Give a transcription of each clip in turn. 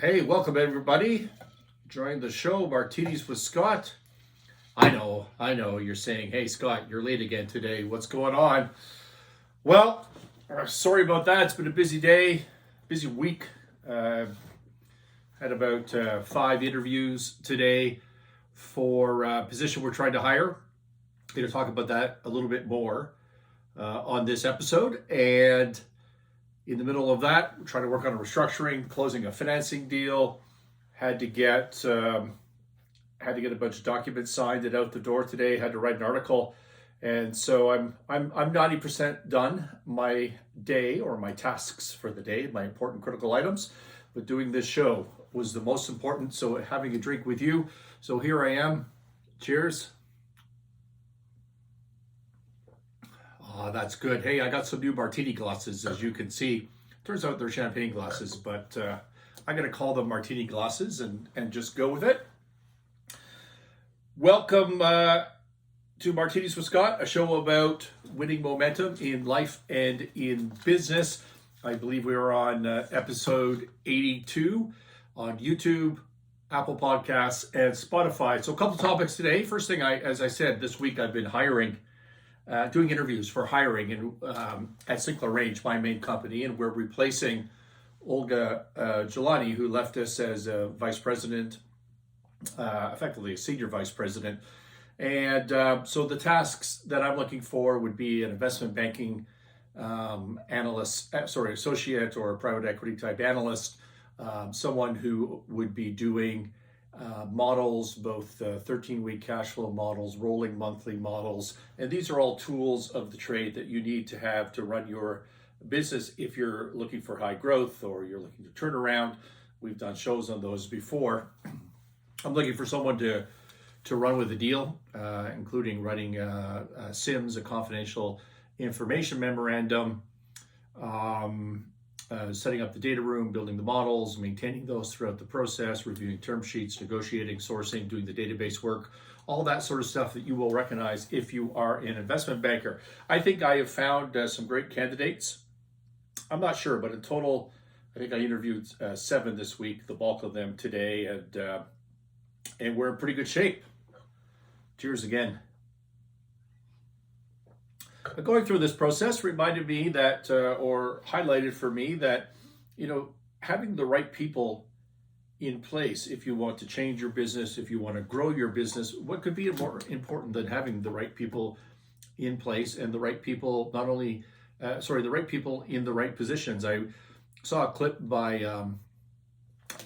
Hey, welcome everybody. Join the show, Martinis with Scott. I know. You're saying, hey, Scott, you're late again today. What's going on? Well, sorry about that. It's been a busy day, busy week. Had about 5 interviews today for a position we're trying to hire. I'm going to talk about that a little bit more on this episode. And in the middle of that, we're trying to work on a restructuring, closing a financing deal. Had to get a bunch of documents signed and out the door today. Had to write an article, and so I'm 90% done my day or my tasks for the day, my important critical items. But doing this show was the most important. So having a drink with you. So here I am. Cheers. Oh, that's good. Hey, I got some new martini glasses, as you can see. Turns out they're champagne glasses, but I'm going to call them martini glasses and just go with it. Welcome to Martinis with Scott, a show about winning momentum in life and in business. I believe we are on episode 82 on YouTube, Apple Podcasts, and Spotify. So a couple topics today. First thing, as I said, this week I've been doing interviews for hiring at Sinclair Range, my main company, and we're replacing Olga Jelani, who left us as a vice president, effectively a senior vice president. And so the tasks that I'm looking for would be an investment banking associate or a private equity type analyst, someone who would be doing models, both 13-week cash flow models, rolling monthly models. And these are all tools of the trade that you need to have to run your business if you're looking for high growth or you're looking to turn around. We've done shows on those before. I'm looking for someone to run with the deal, including running SIMs, a confidential information memorandum, setting up the data room, building the models, maintaining those throughout the process, reviewing term sheets, negotiating, sourcing, doing the database work, all that sort of stuff that you will recognize if you are an investment banker. I think I have found some great candidates. I'm not sure, but in total, I think I interviewed 7 this week, the bulk of them today, and we're in pretty good shape. Cheers again. Going through this process reminded me that, or highlighted for me that, having the right people in place if you want to change your business, if you want to grow your business, what could be more important than having the right people in place and the right people, the right people in the right positions. I saw a clip by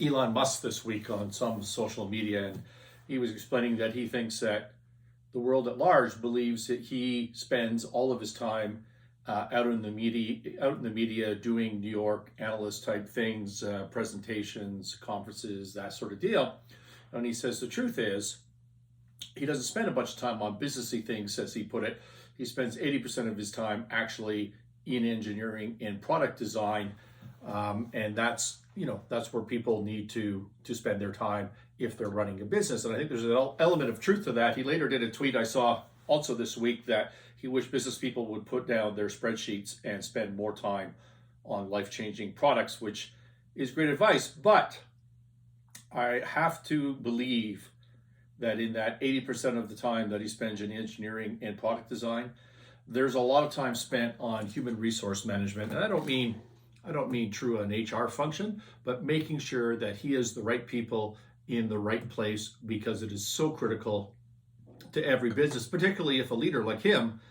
Elon Musk this week on some social media, and he was explaining that he thinks that the world at large believes that he spends all of his time out in the media doing New York analyst type things, presentations, conferences, that sort of deal. And he says the truth is he doesn't spend a bunch of time on businessy things, as he put it. He spends 80% of his time actually in engineering and product design, and that's where people need to spend their time if they're running a business. And I think there's an element of truth to that. He later did a tweet I saw also this week that he wished business people would put down their spreadsheets and spend more time on life-changing products, which is great advice. But I have to believe that in that 80% of the time that he spends in engineering and product design, there's a lot of time spent on human resource management. And I don't mean true an HR function, but making sure that he has the right people in the right place, because it is so critical to every business, particularly if a leader like him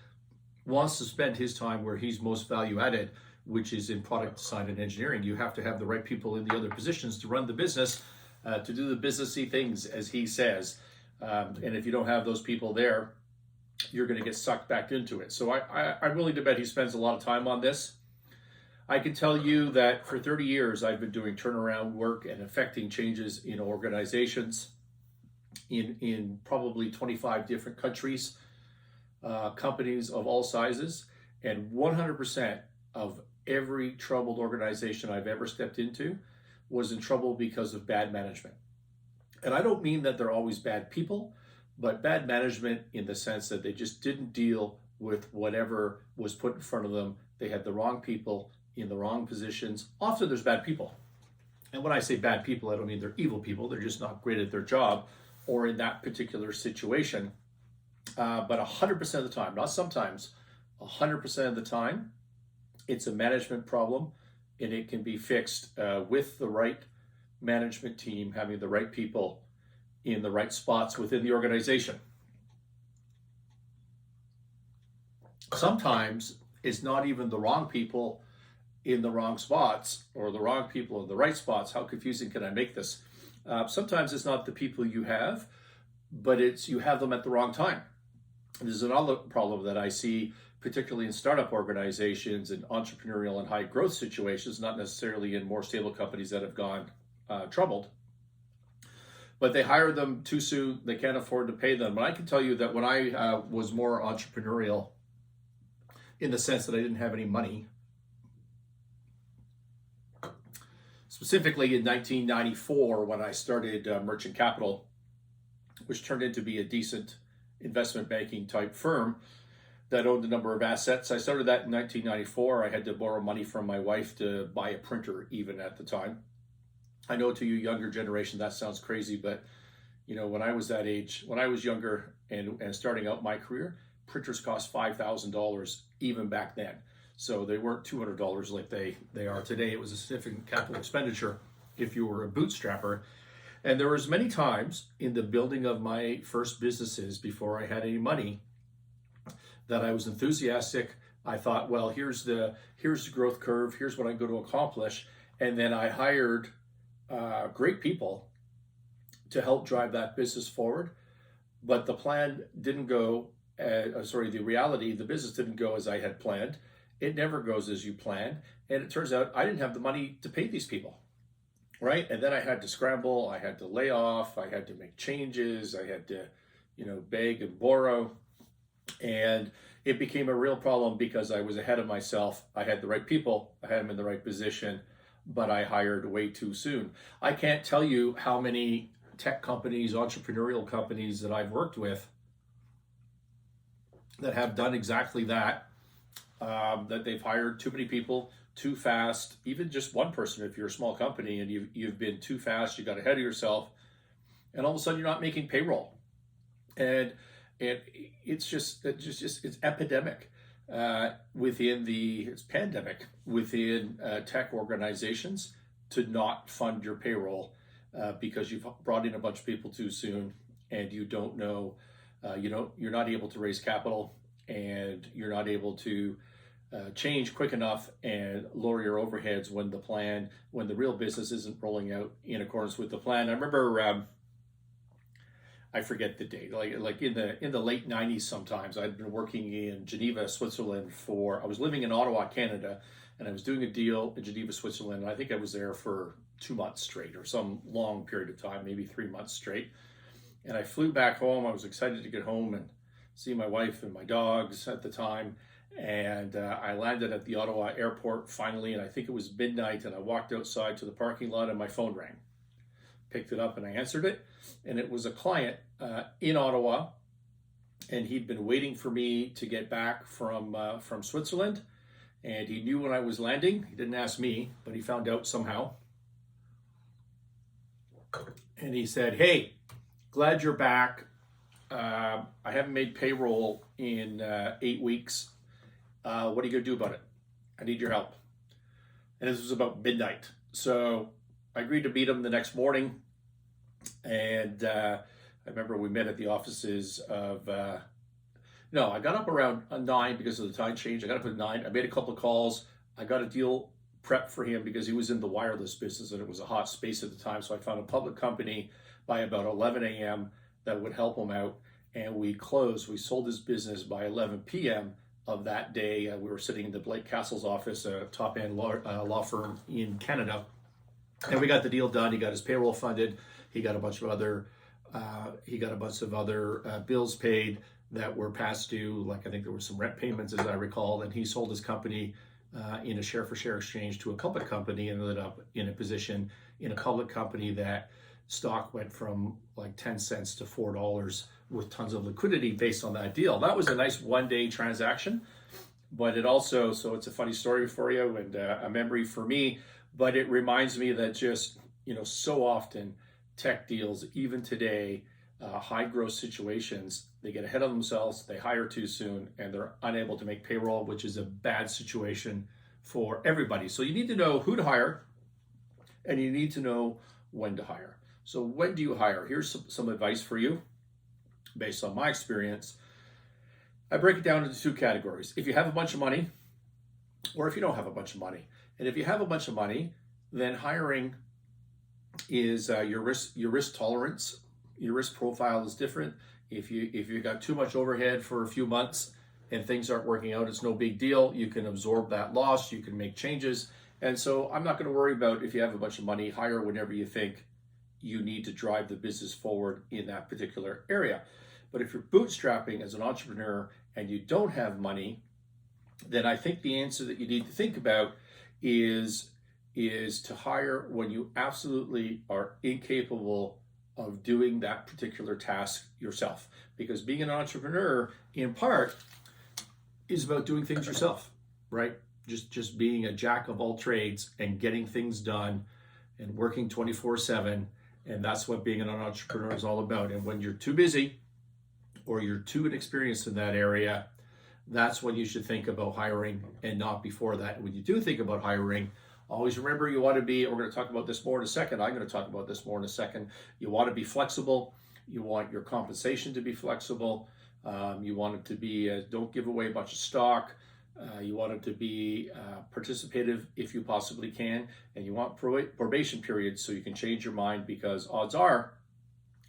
wants to spend his time where he's most value added, which is in product design and engineering. You have to have the right people in the other positions to run the business, to do the businessy things, as he says. And if you don't have those people there, you're going to get sucked back into it. So I'm willing to bet he spends a lot of time on this. I can tell you that for 30 years, I've been doing turnaround work and affecting changes in organizations in probably 25 different countries, companies of all sizes, and 100% of every troubled organization I've ever stepped into was in trouble because of bad management. And I don't mean that they're always bad people, but bad management in the sense that they just didn't deal with whatever was put in front of them. They had the wrong people in the wrong positions. Often there's bad people. And when I say bad people, I don't mean they're evil people. They're just not great at their job or in that particular situation. But 100% of the time, not sometimes, 100% of the time, it's a management problem, and it can be fixed with the right management team, having the right people in the right spots within the organization. Sometimes it's not even the wrong people in the wrong spots or the wrong people in the right spots. How confusing can I make this? Sometimes it's not the people you have, but it's you have them at the wrong time. This is another problem that I see, particularly in startup organizations and entrepreneurial and high growth situations, not necessarily in more stable companies that have gone troubled. But they hire them too soon. They can't afford to pay them. But I can tell you that when I was more entrepreneurial, in the sense that I didn't have any money, specifically in 1994 when I started Merchant Capital, which turned into be a decent investment banking type firm that owned a number of assets. I started that in 1994. I had to borrow money from my wife to buy a printer even at the time. I know to you younger generation that sounds crazy, but when I was that age, when I was younger and starting out my career, printers cost $5,000 even back then. So they weren't $200 like they are today. It was a significant capital expenditure if you were a bootstrapper. And there was many times in the building of my first businesses before I had any money that I was enthusiastic. I thought, well, here's the growth curve. Here's what I'm going to accomplish. And then I hired great people to help drive that business forward. But the plan didn't go, the reality, the business didn't go as I had planned. It never goes as you plan. And it turns out I didn't have the money to pay these people, right? And then I had to scramble. I had to lay off. I had to make changes. I had to, beg and borrow. And it became a real problem because I was ahead of myself. I had the right people. I had them in the right position, but I hired way too soon. I can't tell you how many tech companies, entrepreneurial companies that I've worked with that have done exactly that, that they've hired too many people too fast, even just one person if you're a small company and you've been too fast, you got ahead of yourself, and all of a sudden you're not making payroll. And it's epidemic it's pandemic within tech organizations to not fund your payroll because you've brought in a bunch of people too soon and you don't know, you're not able to raise capital and you're not able to change quick enough and lower your overheads when the real business isn't rolling out in accordance with the plan. I remember, I forget the date, like in the late 90s sometimes, I'd been working in Geneva, Switzerland I was living in Ottawa, Canada, and I was doing a deal in Geneva, Switzerland, and I think I was there for 2 months straight or some long period of time, maybe 3 months straight. And I flew back home. I was excited to get home and see my wife and my dogs at the time. And I landed at the Ottawa airport finally, and I think it was midnight, and I walked outside to the parking lot and my phone rang. Picked it up and I answered it, and it was a client in Ottawa, and he'd been waiting for me to get back from Switzerland, and he knew when I was landing. He didn't ask me, but he found out somehow. And he said, "Hey, glad you're back. I haven't made payroll in 8 weeks. What are you gonna do about it? I need your help." And this was about midnight. So I agreed to meet him the next morning. And I remember we met at the offices of, I got up around 9 because of the time change. I got up at 9. I made a couple of calls. I got a deal prepped for him because he was in the wireless business and it was a hot space at the time. So I found a public company by about 11 a.m. that would help him out. And we closed. We sold his business by 11 p.m. of that day. We were sitting in the Blake Castle's office, a top-end law firm in Canada. And we got the deal done. He got his payroll funded. He got a bunch of other bills paid that were past due. Like I think there were some rent payments, as I recall. And he sold his company in a share-for-share exchange to a public company and ended up in a position in a public company that stock went from like 10 cents to $4 with tons of liquidity based on that deal. That was a nice one-day transaction. but it also, so it's a funny story for you and a memory for me, but it reminds me that just, so often tech deals, even today, high growth situations, they get ahead of themselves, they hire too soon, and they're unable to make payroll, which is a bad situation for everybody. So you need to know who to hire, and you need to know when to hire. So when do you hire? Here's some advice for you based on my experience. I break it down into two categories. If you have a bunch of money, or if you don't have a bunch of money. And if you have a bunch of money, then hiring is your risk tolerance. Your risk profile is different. If you got too much overhead for a few months and things aren't working out, it's no big deal. You can absorb that loss. You can make changes. And so I'm not going to worry about if you have a bunch of money. Hire whenever you think you need to drive the business forward in that particular area. But if you're bootstrapping as an entrepreneur and you don't have money, then I think the answer that you need to think about is to hire when you absolutely are incapable of doing that particular task yourself. Because being an entrepreneur, in part, is about doing things yourself, right? Just being a jack of all trades and getting things done and working 24/7. And that's what being an entrepreneur is all about. And when you're too busy or you're too inexperienced in that area, that's when you should think about hiring and not before that. When you do think about hiring, always remember you want to be, we're going to talk about this more in a second. I'm going to talk about this more in a second. You want to be flexible. You want your compensation to be flexible. You want it to be, don't give away a bunch of stock. You want it to be participative if you possibly can. And you want probation periods so you can change your mind, because but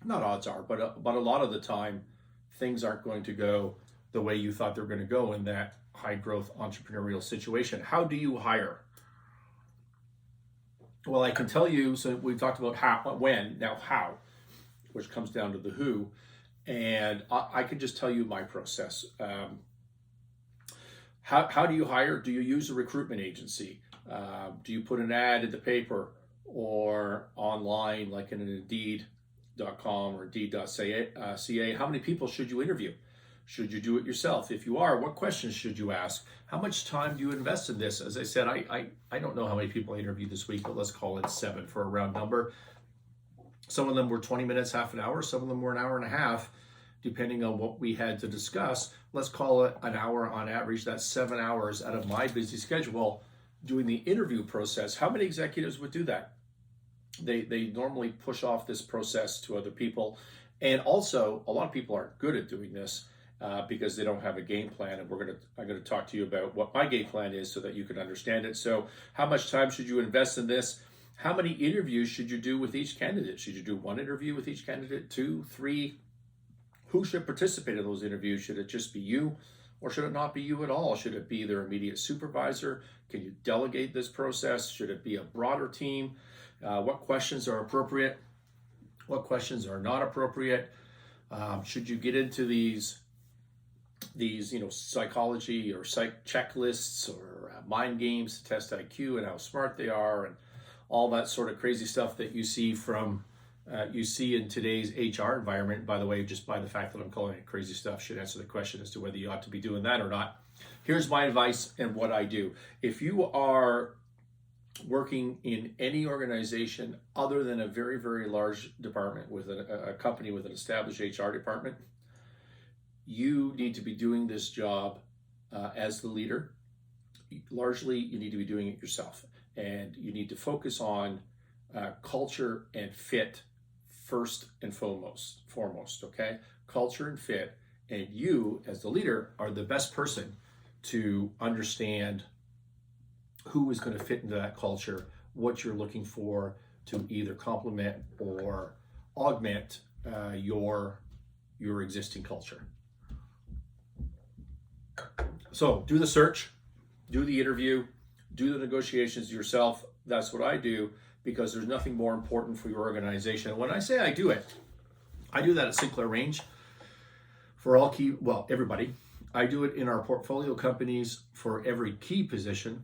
a lot of the time, things aren't going to go the way you thought they were going to go in that high growth entrepreneurial situation. How do you hire? Well, I can tell you, so we've talked about when, now how, which comes down to the who. And I can just tell you my process. How do you hire? Do you use a recruitment agency? Do you put an ad in the paper or online, like in an Indeed.com or Indeed.ca? How many people should you interview? Should you do it yourself? If you are, what questions should you ask? How much time do you invest in this? As I said, I don't know how many people I interviewed this week, but let's call it 7 for a round number. Some of them were 20 minutes, half an hour. Some of them were an hour and a half, depending on what we had to discuss. Let's call it an hour on average. That's 7 hours out of my busy schedule doing the interview process. How many executives would do that? They normally push off this process to other people. And also, a lot of people aren't good at doing this because they don't have a game plan. And I'm going to talk to you about what my game plan is so that you can understand it. So how much time should you invest in this? How many interviews should you do with each candidate? Should you do 1 interview with each candidate, 2, 3? Who should participate in those interviews? Should it just be you, or should it not be you at all? Should it be their immediate supervisor? Can you delegate this process? Should it be a broader team? What questions are appropriate? What questions are not appropriate? Should you get into these psychology or psych checklists or mind games to test IQ and how smart they are, and all that sort of crazy stuff that you see in today's HR environment? By the way, just by the fact that I'm calling it crazy stuff should answer the question as to whether you ought to be doing that or not. Here's my advice and what I do. If you are working in any organization other than a very, very large department with a company with an established HR department, you need to be doing this job as the leader. Largely, you need to be doing it yourself. And you need to focus on culture and fit first and foremost, okay? Culture and fit. And you, as the leader, are the best person to understand who is going to fit into that culture, what you're looking for to either complement or augment your existing culture. So do the search, do the interview, do the negotiations yourself. That's what I do, because there's nothing more important for your organization. When I say I do that at Sinclair Range for everybody. I do it in our portfolio companies for every key position.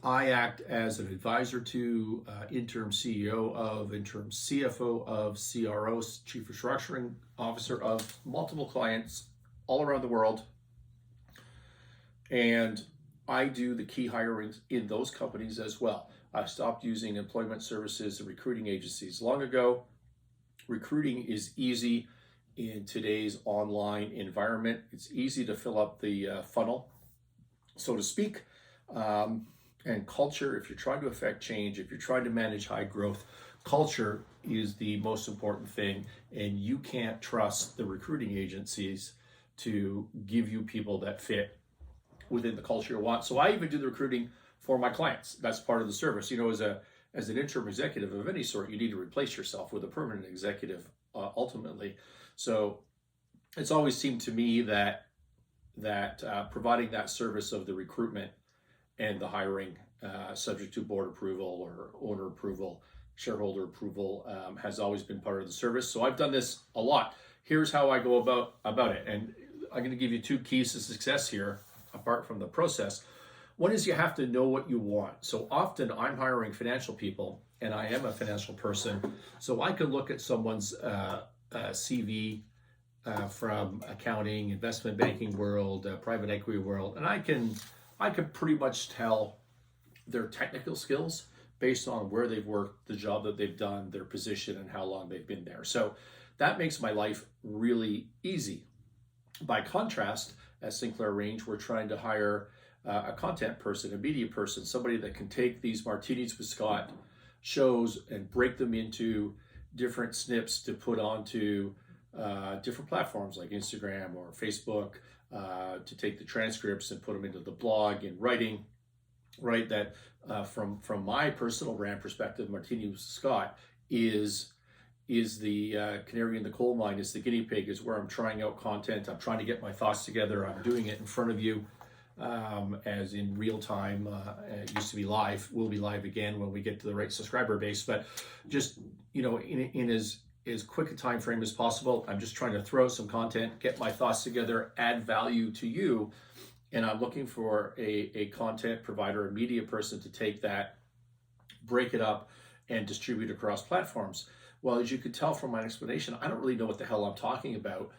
I act as an advisor to interim CEO of, interim CFO of, CRO, Chief Restructuring Officer of multiple clients all around the world. And I do the key hirings in those companies as well. I stopped using employment services and recruiting agencies long ago. Recruiting is easy in today's online environment. It's easy to fill up the funnel, so to speak. And culture, if you're trying to affect change, if you're trying to manage high growth, culture is the most important thing. And you can't trust the recruiting agencies to give you people that fit within the culture you want. So I even do the recruiting for my clients. That's part of the service. As an interim executive of any sort, you need to replace yourself with a permanent executive ultimately. So it's always seemed to me that providing that service of the recruitment and the hiring, subject to board approval or owner approval, shareholder approval, has always been part of the service. So I've done this a lot. Here's how I go about it. And I'm going to give you 2 keys to success here, apart from the process. One is you have to know what you want. So often I'm hiring financial people, and I am a financial person. So I could look at someone's CV from accounting, investment banking world, private equity world, and I can pretty much tell their technical skills based on where they've worked, the job that they've done, their position, and how long they've been there. So that makes my life really easy. By contrast, at Sinclair Range, we're trying to hire a content person, a media person, somebody that can take these Martinis with Scott shows and break them into different snips to put onto different platforms like Instagram or Facebook, to take the transcripts and put them into the blog and writing, right? That from my personal brand perspective, Martini with Scott is the canary in the coal mine, is the guinea pig, is where I'm trying out content. I'm trying to get my thoughts together. I'm doing it in front of you, as in real time. It used to be live. We'll be live again when we get to the right subscriber base. But just, in as quick a time frame as possible, I'm just trying to throw some content, get my thoughts together, add value to you. And I'm looking for a content provider, a media person to take that, break it up, and distribute across platforms. Well, as you could tell from my explanation, I don't really know what the hell I'm talking about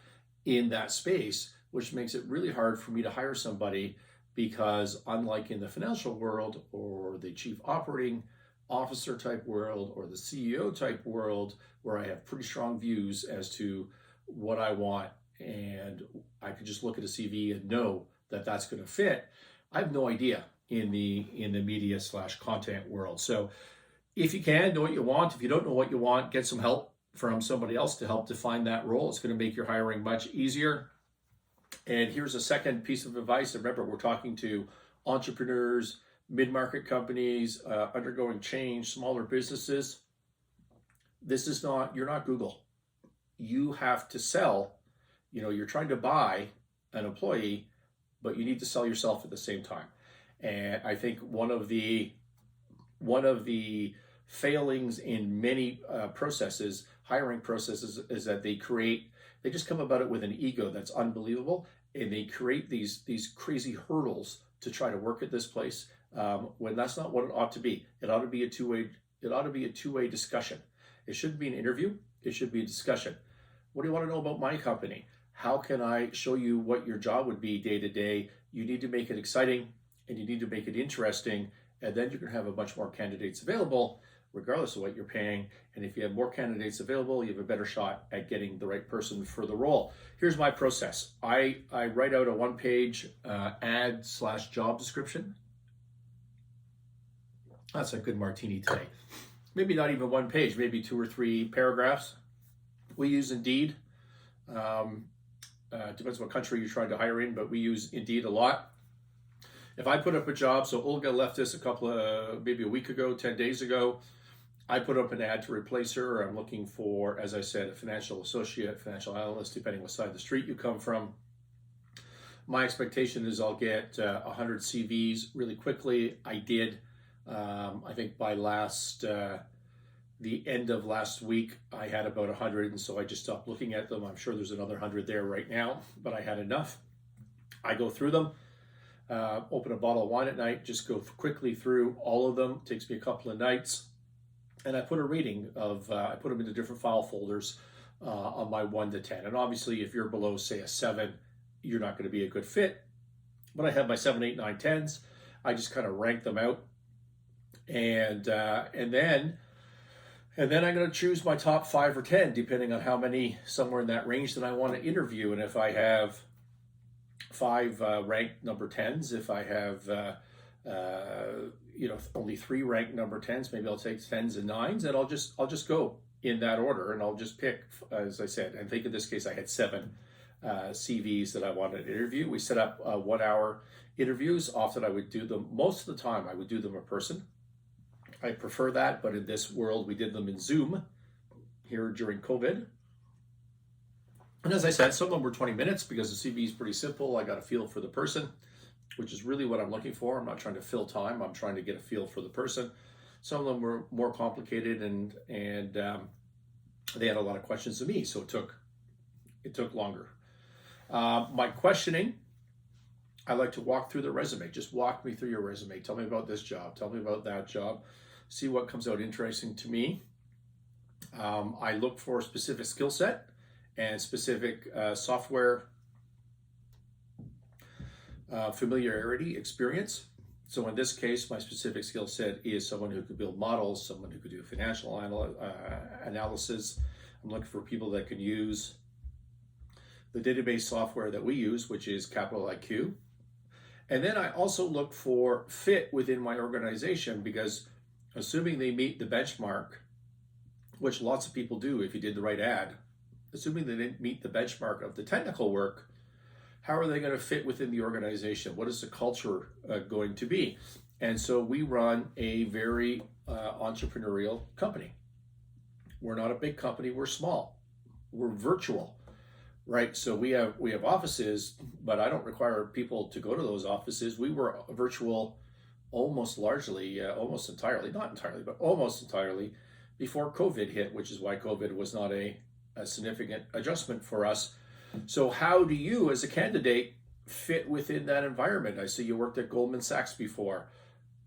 in that space, which makes it really hard for me to hire somebody, because unlike in the financial world or the chief operating officer type world or the CEO type world, where I have pretty strong views as to what I want, and I could just look at a CV and know that that's going to fit, I have no idea in the media / content world. So if you can know what you want, if you don't know what you want, get some help from somebody else to help define that role. It's going to make your hiring much easier. And here's a second piece of advice. Remember, we're talking to entrepreneurs, mid-market companies, undergoing change, smaller businesses. You're not Google. You have to sell. You're trying to buy an employee, but you need to sell yourself at the same time. And I think one of the failings in many hiring processes, is that they just come about it with an ego that's unbelievable, and they create these crazy hurdles to try to work at this place, when that's not what it ought to be. It ought to be a two-way discussion. It shouldn't be an interview. It should be a discussion. What do you want to know about my company? How can I show you what your job would be day to day? You need to make it exciting, and you need to make it interesting, and then you're going to have a bunch more candidates available, regardless of what you're paying. And if you have more candidates available, you have a better shot at getting the right person for the role. Here's my process. I write out a 1-page ad / job description. That's a good martini today. Maybe not even 1 page, maybe 2 or 3 paragraphs. We use Indeed. Depends what country you're trying to hire in, but we use Indeed a lot. If I put up a job, so Olga left us maybe a week ago, 10 days ago, I put up an ad to replace her. I'm looking for, as I said, a financial associate, financial analyst, depending what side of the street you come from. My expectation is I'll get 100 CVs really quickly. I did. I think by the end of last week, I had about 100, and so I just stopped looking at them. I'm sure there's another 100 there right now, but I had enough. I go through them, open a bottle of wine at night, just go quickly through all of them. It takes me a couple of nights, and I put a rating I put them into different file folders on my 1 to 10. And obviously, if you're below, say, a 7, you're not going to be a good fit. But I have my 7, 8, 9, 10s. I just kind of rank them out, and then I'm going to choose my top 5 or 10, depending on how many, somewhere in that range, that I want to interview. And if I have 5 ranked number 10s, if I have only 3 ranked number 10s, maybe I'll take 10s and 9s, and I'll just go in that order, and I'll just pick, as I said. I think in this case I had 7 CVs that I wanted to interview. We set up 1-hour interviews. Often I would do them, most of the time I would do them in person. I prefer that, but in this world we did them in Zoom here during COVID. And as I said, some of them were 20 minutes because the CV is pretty simple. I got a feel for the person, which is really what I'm looking for. I'm not trying to fill time. I'm trying to get a feel for the person. Some of them were more complicated, and they had a lot of questions to me, so it took longer. My questioning, I like to walk through the resume. Just walk me through your resume. Tell me about this job. Tell me about that job. See what comes out interesting to me. I look for specific skill set and specific software familiarity, experience. So in this case, my specific skill set is someone who could build models, someone who could do financial analysis. I'm looking for people that can use the database software that we use, which is Capital IQ. And then I also look for fit within my organization, because assuming they meet the benchmark, which lots of people do if you did the right ad, assuming they didn't meet the benchmark of the technical work, how are they going to fit within the organization? What is the culture going to be? And so we run a very entrepreneurial company. We're not a big company, we're small. We're virtual, right? So we have offices, but I don't require people to go to those offices. We were virtual almost entirely, not entirely, but almost entirely before COVID hit, which is why COVID was not a significant adjustment for us. So how do you, as a candidate, fit within that environment? I see you worked at Goldman Sachs before.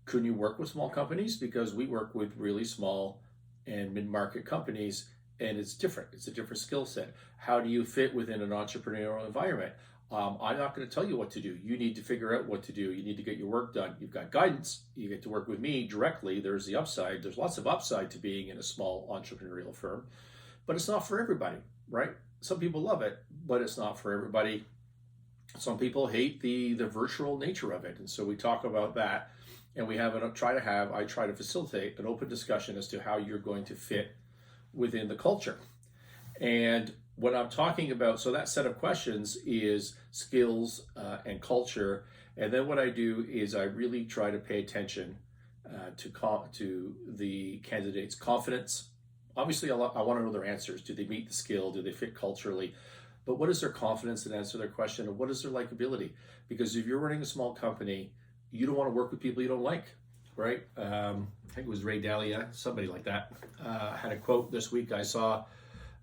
Couldn't you work with small companies? Because we work with really small and mid-market companies, and it's different. It's a different skill set. How do you fit within an entrepreneurial environment? I'm not going to tell you what to do. You need to figure out what to do. You need to get your work done. You've got guidance. You get to work with me directly. There's the upside. There's lots of upside to being in a small entrepreneurial firm, but it's not for everybody, right? Some people love it, but it's not for everybody. Some people hate the virtual nature of it. And so we talk about that, and I try to facilitate an open discussion as to how you're going to fit within the culture. And what I'm talking about, so that set of questions is skills and culture. And then what I do is I really try to pay attention to the candidate's confidence. Obviously, I want to know their answers. Do they meet the skill? Do they fit culturally? But what is their confidence to answer their question? And what is their likability? Because if you're running a small company, you don't want to work with people you don't like, right? I think it was Ray Dalio, somebody like that, had a quote this week I saw.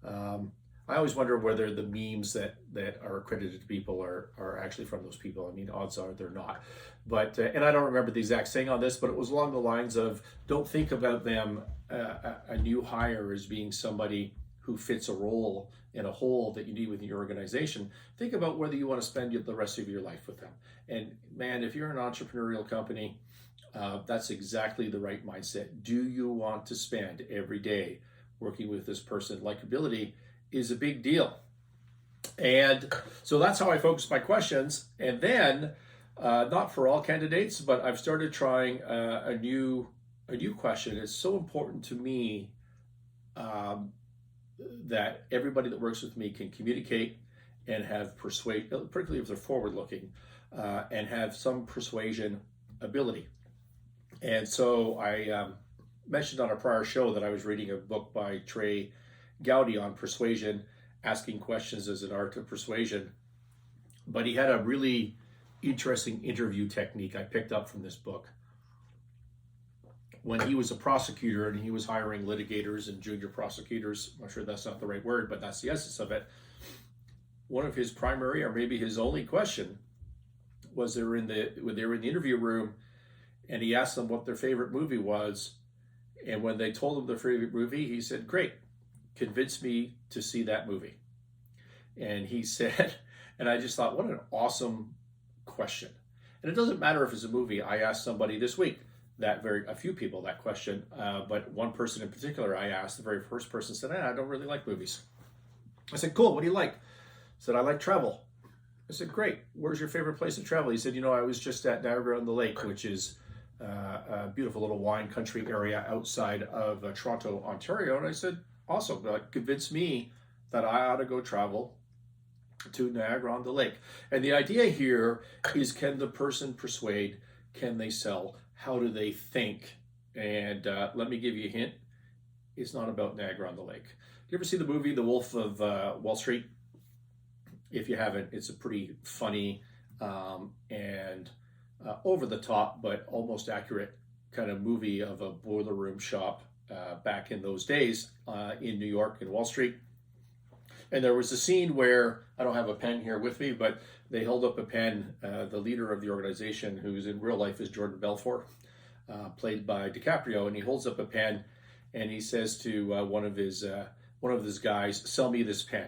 I always wonder whether the memes that are accredited to people are actually from those people. I mean, odds are they're not. But, and I don't remember the exact saying on this, but it was along the lines of, don't think about them, a new hire, as being somebody who fits a role in a hole that you need within your organization. Think about whether you want to spend the rest of your life with them. And man, if you're an entrepreneurial company, that's exactly the right mindset. Do you want to spend every day working with this person? Likability is a big deal. And so that's how I focus my questions. And then, not for all candidates, but I've started trying a new question. It's so important to me that everybody that works with me can communicate and have particularly if they're forward-looking, and have some persuasion ability. And so I mentioned on a prior show that I was reading a book by Trey Gowdy on persuasion, asking questions as an art of persuasion. But he had a really interesting interview technique I picked up from this book. When he was a prosecutor and he was hiring litigators and junior prosecutors, I'm sure that's not the right word, but that's the essence of it. One of his primary, or maybe his only question, was they were in the interview room, and he asked them what their favorite movie was. And when they told him their favorite movie, he said, "Great, convince me to see that movie." And he said, and I just thought, what an awesome question. And it doesn't matter if it's a movie. I asked somebody this week, a few people that question, but one person in particular I asked, the very first person said, I don't really like movies. I said, cool, what do you like? He said, I like travel. I said, great, where's your favorite place to travel? He said, I was just at Niagara-on-the-Lake, which is a beautiful little wine country area outside of Toronto, Ontario. And I said, awesome, convince me that I ought to go travel to Niagara-on-the-Lake. And the idea here is, can the person persuade? Can they sell? How do they think? And let me give you a hint. It's not about Niagara-on-the-Lake. You ever see the movie The Wolf of Wall Street? If you haven't, it's a pretty funny and over the top, but almost accurate kind of movie of a boiler room shop back in those days in New York and Wall Street. And there was a scene where, I don't have a pen here with me, but they held up a pen. The leader of the organization, who's in real life is Jordan Belfort, played by DiCaprio, and he holds up a pen and he says to one of his guys, sell me this pen.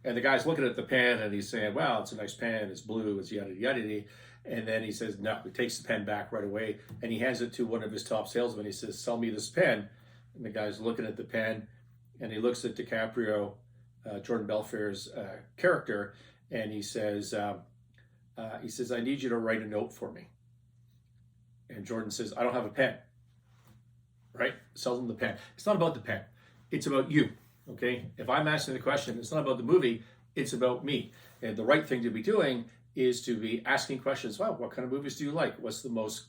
And the guy's looking at the pen and he's saying, wow, it's a nice pen, it's blue, it's yada, yada, yada. And then he says, no, he takes the pen back right away and he hands it to one of his top salesmen. He says, sell me this pen. And the guy's looking at the pen and he looks at DiCaprio, Jordan Belfort's character, and he says, I need you to write a note for me. And Jordan says, I don't have a pen. Right? Sells him the pen. It's not about the pen. It's about you. Okay? If I'm asking the question, it's not about the movie, it's about me. And the right thing to be doing is to be asking questions. Well, what kind of movies do you like? What's the most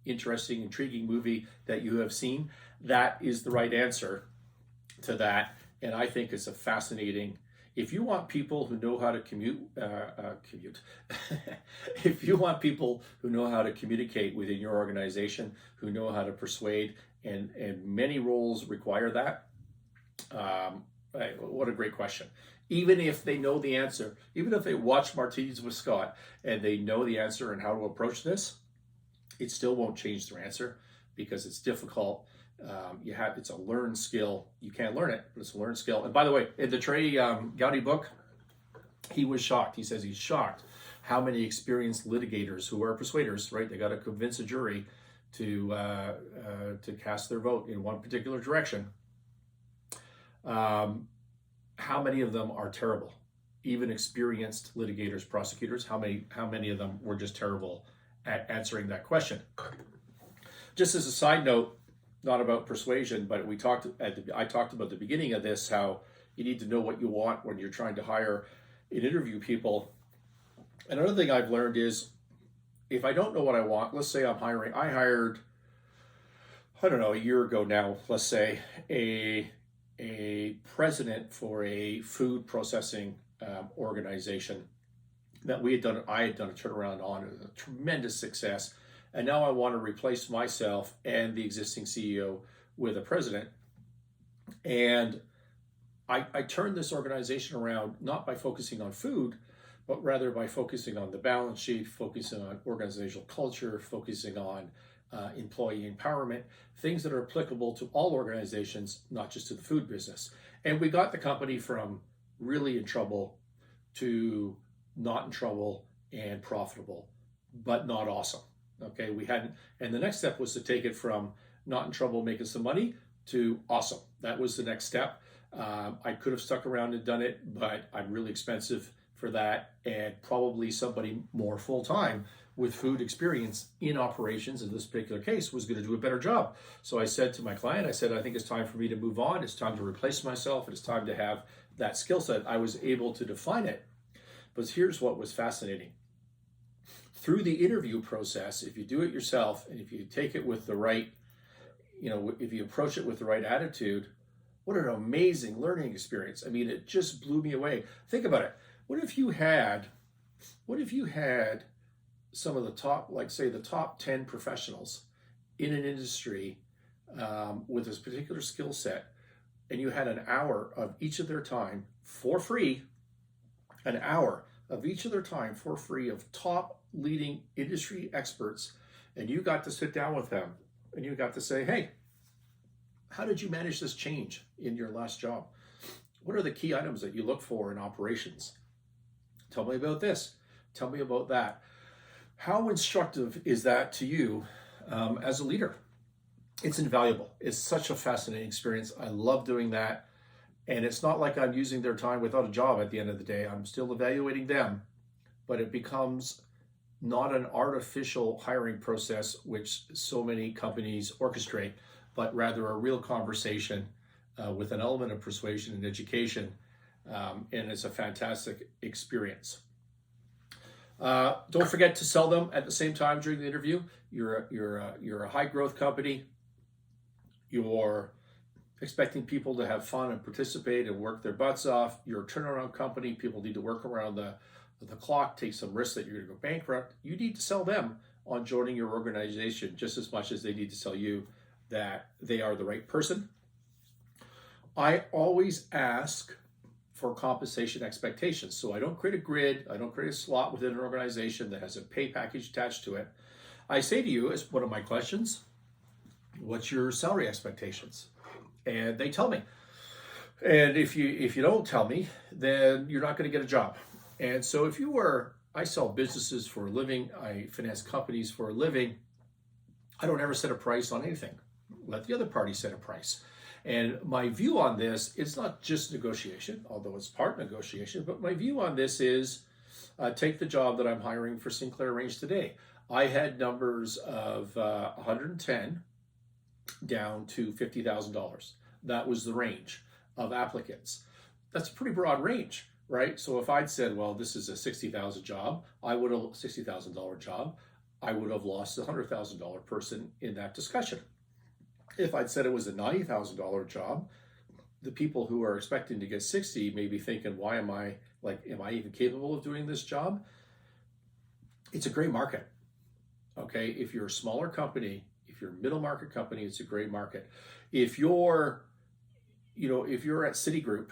interesting, intriguing movie that you have seen? That is the right answer to that. And I think it's a fascinating, if you want people who know how to if you want people who know how to communicate within your organization, who know how to persuade, and many roles require that, what a great question. Even if they know the answer, even if they watch Martinis with Scott and they know the answer and how to approach this, it still won't change their answer because it's difficult. It's a learned skill. You can't learn it, but it's a learned skill. And by the way, in the Trey Gowdy book, he was shocked. He says he's shocked how many experienced litigators who are persuaders, right? They got to convince a jury to cast their vote in one particular direction. How many of them are terrible? Even experienced litigators, prosecutors, how many of them were just terrible at answering that question? Just as a side note, not about persuasion, but I talked about the beginning of this, how you need to know what you want when you're trying to hire and interview people. Another thing I've learned is, if I don't know what I want, let's say I hired, I don't know, a year ago now, let's say, a president for a food processing organization that I had done a turnaround on. It was a tremendous success. And now I want to replace myself and the existing CEO with a president. And I turned this organization around, not by focusing on food, but rather by focusing on the balance sheet, focusing on organizational culture, focusing on employee empowerment, things that are applicable to all organizations, not just to the food business. And we got the company from really in trouble to not in trouble and profitable, but not awesome. Okay, and the next step was to take it from not in trouble, making some money, to awesome. That was the next step. I could have stuck around and done it, but I'm really expensive for that, and probably somebody more full-time with food experience in operations in this particular case was going to do a better job. So I said to my client, I think it's time for me to move on. It's time to replace myself. It's time to have that skill set. I was able to define it. But here's what was fascinating. Through the interview process, if you do it yourself and if you take it with the right, if you approach it with the right attitude, what an amazing learning experience. I mean, it just blew me away. Think about it. What if you had some of the top, like say the top 10 professionals in an industry with this particular skill set, and you had an hour of each of their time for free, an hour of each of their time for free of top leading industry experts, and you got to sit down with them and you got to say, hey, how did you manage this change in your last job? What are the key items that you look for in operations? Tell me about this. Tell me about that. How instructive is that to you as a leader? It's invaluable. It's such a fascinating experience. I love doing that. And it's not like I'm using their time without a job at the end of the day. I'm still evaluating them, but it becomes not an artificial hiring process, which so many companies orchestrate, but rather a real conversation with an element of persuasion and education. And it's a fantastic experience. Don't forget to sell them at the same time during the interview. You're a high growth company. You're expecting people to have fun and participate and work their butts off. You're a turnaround company. People need to work around the clock, take some risks that you're going to go bankrupt. You need to sell them on joining your organization just as much as they need to sell you that they are the right person. I always ask for compensation expectations. So I don't create a grid. I don't create a slot within an organization that has a pay package attached to it. I say to you as one of my questions, what's your salary expectations? And they tell me. And if you don't tell me, then you're not going to get a job. And so I sell businesses for a living. I finance companies for a living. I don't ever set a price on anything. Let the other party set a price. And my view on this, it's not just negotiation, although it's part negotiation, but my view on this is take the job that I'm hiring for Sinclair Range today. I had numbers of 110 down to $50,000. That was the range of applicants. That's a pretty broad range, right? So if I'd said, well, this is a $60,000 job, $60,000 job, I would have lost a $100,000 person in that discussion. If I'd said it was a $90,000 job, the people who are expecting to get 60 may be thinking, am I even capable of doing this job? It's a great market. Okay, if you're a smaller company, if you're a middle market company, it's a great market. If you're at Citigroup,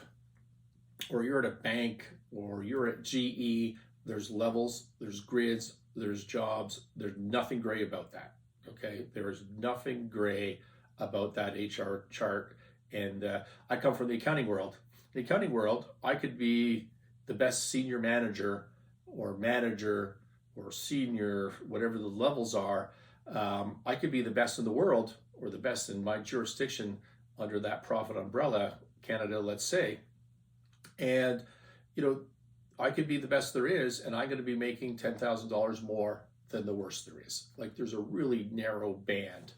or you're at a bank, or you're at GE, there's levels, there's grids, there's jobs. There's nothing gray about that. Okay, there is nothing gray about that HR chart. And I come from the accounting world. In the accounting world, I could be the best senior manager or senior, whatever the levels are. I could be the best in the world or the best in my jurisdiction under that profit umbrella, Canada, let's say. And, I could be the best there is, and I'm going to be making $10,000 more than the worst there is. Like, there's a really narrow band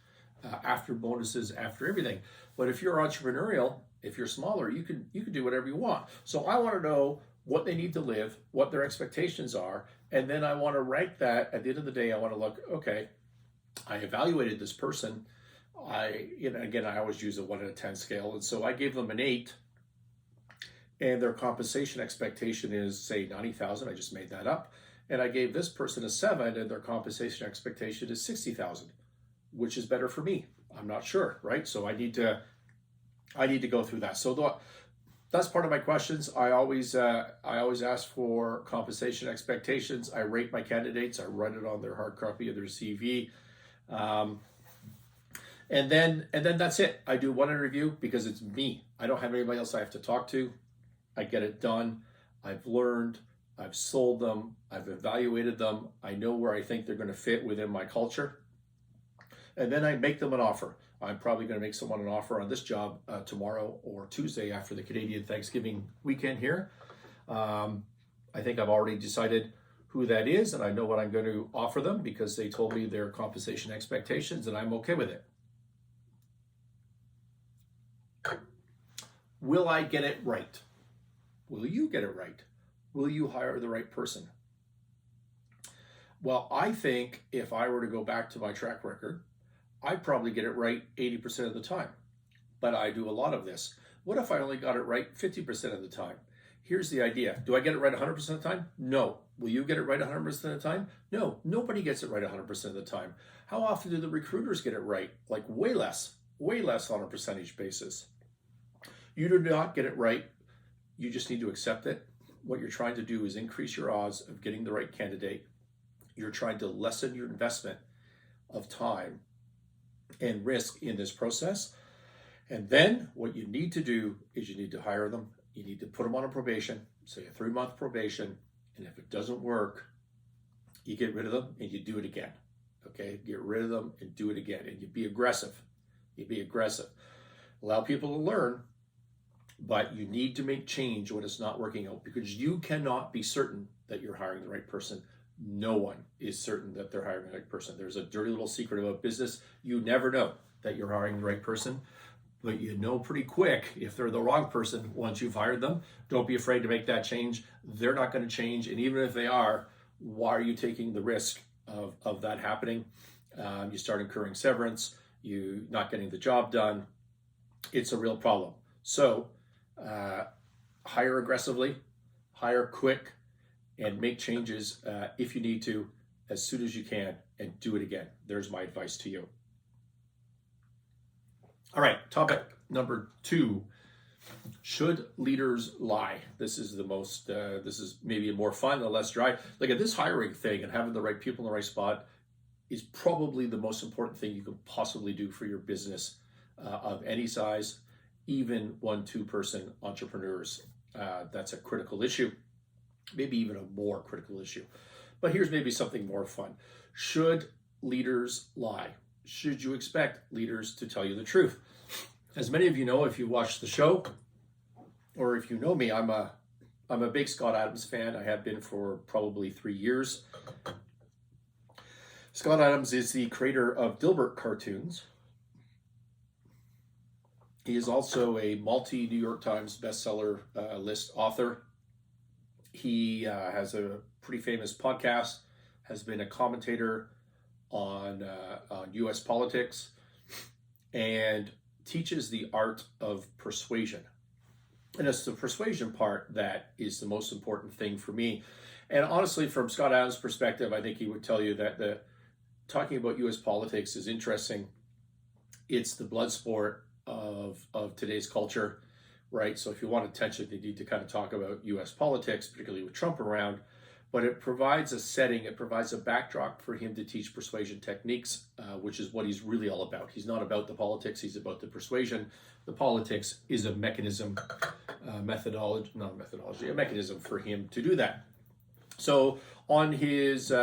after bonuses, after everything. But if you're entrepreneurial, if you're smaller, you can do whatever you want. So I want to know what they need to live, what their expectations are, and then I want to rank that. At the end of the day, I want to look, okay, I evaluated this person. I always use a 1 out of 10 scale. And so I gave them an 8, and their compensation expectation is, say, $90,000. I just made that up. And I gave this person a 7, and their compensation expectation is $60,000, which is better for me. I'm not sure, right? So I need to go through that. So that's part of my questions. I always ask for compensation expectations. I rate my candidates. I write it on their hard copy of their CV. And then that's it. I do one interview because it's me. I don't have anybody else I have to talk to. I get it done. I've learned. I've sold them. I've evaluated them. I know where I think they're going to fit within my culture. And then I make them an offer. I'm probably going to make someone an offer on this job tomorrow or Tuesday after the Canadian Thanksgiving weekend here. I think I've already decided who that is, and I know what I'm going to offer them because they told me their compensation expectations, and I'm okay with it. Will I get it right? Will you get it right? Will you hire the right person? Well, I think if I were to go back to my track record, I'd probably get it right 80% of the time. But I do a lot of this. What if I only got it right 50% of the time? Here's the idea. Do I get it right 100% of the time? No. Will you get it right 100% of the time? No. Nobody gets it right 100% of the time. How often do the recruiters get it right? Like way less on a percentage basis. You do not get it right. You just need to accept it. What you're trying to do is increase your odds of getting the right candidate. You're trying to lessen your investment of time and risk in this process. And then what you need to do is you need to hire them. You need to put them on a probation, say a 3-month probation. And if it doesn't work, You get rid of them and you do it again. Okay, get rid of them and do it again, and you be aggressive. You be aggressive. Allow people to learn, but you need to make change when it's not working out, because you cannot be certain that you're hiring the right person. No one is certain that they're hiring the right person. There's a dirty little secret about business. You never know that you're hiring the right person, but you know pretty quick if they're the wrong person once you've hired them. Don't be afraid to make that change. They're not going to change, and even if they are, why are you taking the risk of that happening? You start incurring severance, you not getting the job done. It's a real problem. So hire aggressively, hire quick, and make changes if you need to as soon as you can, and do it again. There's my advice to you. All right, topic number 2. Should leaders lie? This is the most, this is maybe more fun and less dry. Like, at this hiring thing and having the right people in the right spot is probably the most important thing you could possibly do for your business of any size, even 1-2 person entrepreneurs. That's a critical issue, maybe even a more critical issue. But here's maybe something more fun. Should leaders lie? Should you expect leaders to tell you the truth? As many of you know, if you watch the show, or if you know me, I'm a big Scott Adams fan. I have been for probably 3 years. Scott Adams is the creator of Dilbert cartoons. He is also a multi-New York Times bestseller list author. He has a pretty famous podcast, has been a commentator on U.S. politics, and teaches the art of persuasion. And it's the persuasion part that is the most important thing for me. And honestly, from Scott Adams' perspective, I think he would tell you that talking about U.S. politics is interesting. It's the blood sport of today's culture, right? So if you want attention, you need to kind of talk about U.S. politics, particularly with Trump around. But it provides a setting, it provides a backdrop for him to teach persuasion techniques, which is what he's really all about. He's not about the politics, he's about the persuasion. The politics is a mechanism, a mechanism for him to do that. So on his, he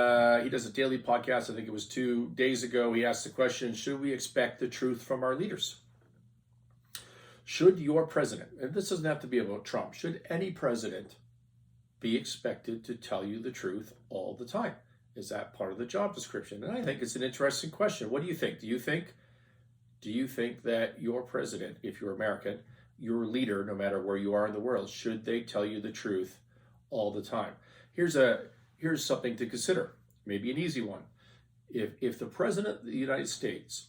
does a daily podcast, I think it was 2 days ago, he asked the question, should we expect the truth from our leaders? Should your president, and this doesn't have to be about Trump, should any president be expected to tell you the truth all the time? Is that part of the job description? And I think it's an interesting question. What do you think? Do you think that your president, if you're American, your leader, no matter where you are in the world, should they tell you the truth all the time? Here's something to consider, maybe an easy one. If the president of the United States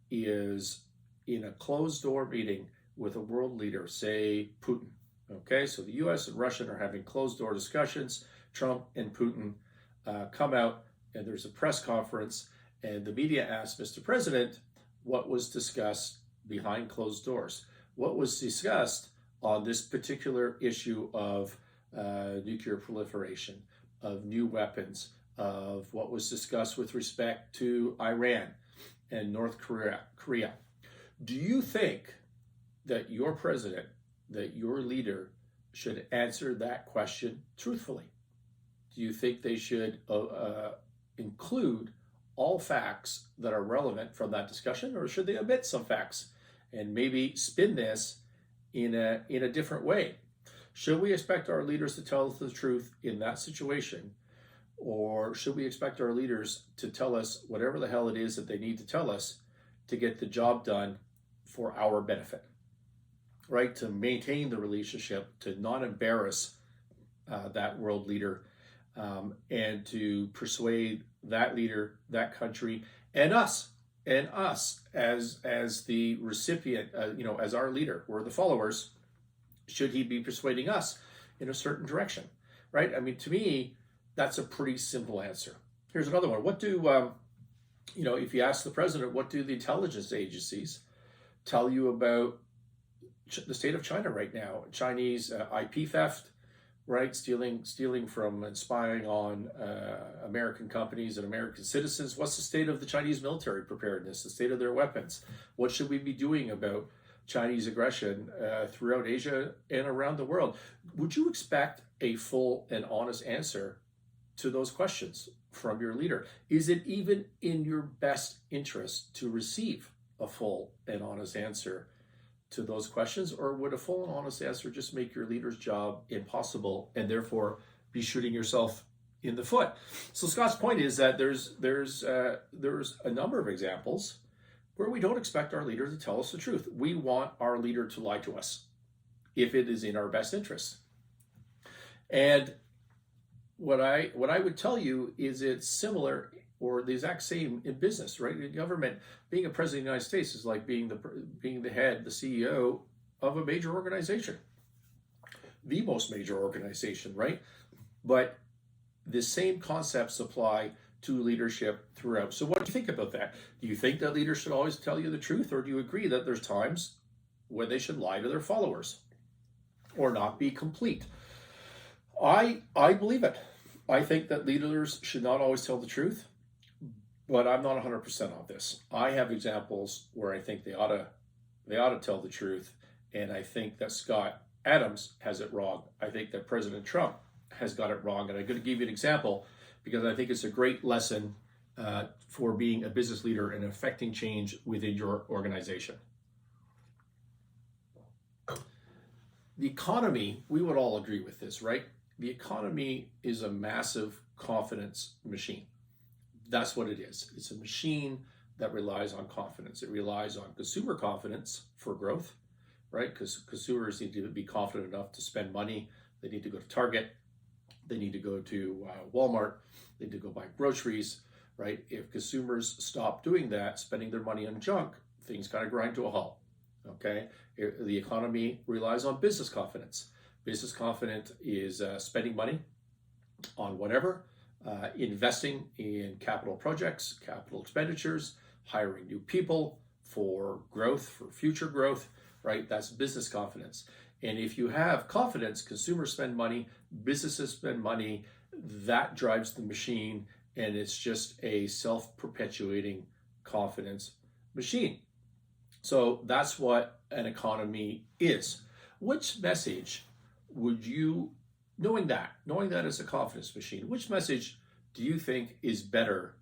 is in a closed door meeting with a world leader, say Putin, okay, so the U.S. and Russia are having closed-door discussions. Trump and Putin come out, and there's a press conference, and the media asks Mr. President what was discussed behind closed doors. What was discussed on this particular issue of nuclear proliferation, of new weapons, of what was discussed with respect to Iran and North Korea. Do you think that your president, that your leader should answer that question truthfully? Do you think they should include all facts that are relevant from that discussion, or should they omit some facts and maybe spin this in a different way? Should we expect our leaders to tell us the truth in that situation, or should we expect our leaders to tell us whatever the hell it is that they need to tell us to get the job done for our benefit? Right, to maintain the relationship, to not embarrass that world leader, and to persuade that leader, that country, and us as the recipient, as our leader. We're the followers. Should he be persuading us in a certain direction? Right? I mean, to me, that's a pretty simple answer. Here's another one. What do if you ask the president, what do the intelligence agencies tell you about the state of China right now? Chinese IP theft, right? Stealing from and spying on American companies and American citizens. What's the state of the Chinese military preparedness, the state of their weapons? What should we be doing about Chinese aggression throughout Asia and around the world? Would you expect a full and honest answer to those questions? from your leader? Is it even in your best interest to receive a full and honest answer to those questions? Or would a full and honest answer just make your leader's job impossible and therefore be shooting yourself in the foot? So Scott's point is that there's a number of examples where we don't expect our leader to tell us the truth. We want our leader to lie to us if it is in our best interest. And what I would tell you is it's similar or the exact same in business, right? In government, being a president of the United States is like being the head, the CEO of a major organization, the most major organization, right? But the same concepts apply to leadership throughout. So what do you think about that? Do you think that leaders should always tell you the truth, or do you agree that there's times when they should lie to their followers or not be complete? I believe it. I think that leaders should not always tell the truth, but I'm not 100% on this. I have examples where I think they ought to tell the truth, and I think that Scott Adams has it wrong. I think that President Trump has got it wrong, and I'm going to give you an example because I think it's a great lesson for being a business leader and affecting change within your organization. The economy, we would all agree with this, right? The economy is a massive confidence machine. That's what it is. It's a machine that relies on confidence. It relies on consumer confidence for growth, right? Because consumers need to be confident enough to spend money. They need to go to Target. They need to go to Walmart. They need to go buy groceries, right? If consumers stop doing that, spending their money on junk, things kind of grind to a halt, okay? The economy relies on business confidence. Business confidence is spending money on whatever, investing in capital projects, capital expenditures, hiring new people for growth, for future growth, right? That's business confidence. And if you have confidence, consumers spend money, businesses spend money, that drives the machine, and it's just a self-perpetuating confidence machine. So that's what an economy is. Which message would you, knowing that it's a confidence machine, which message do you think is better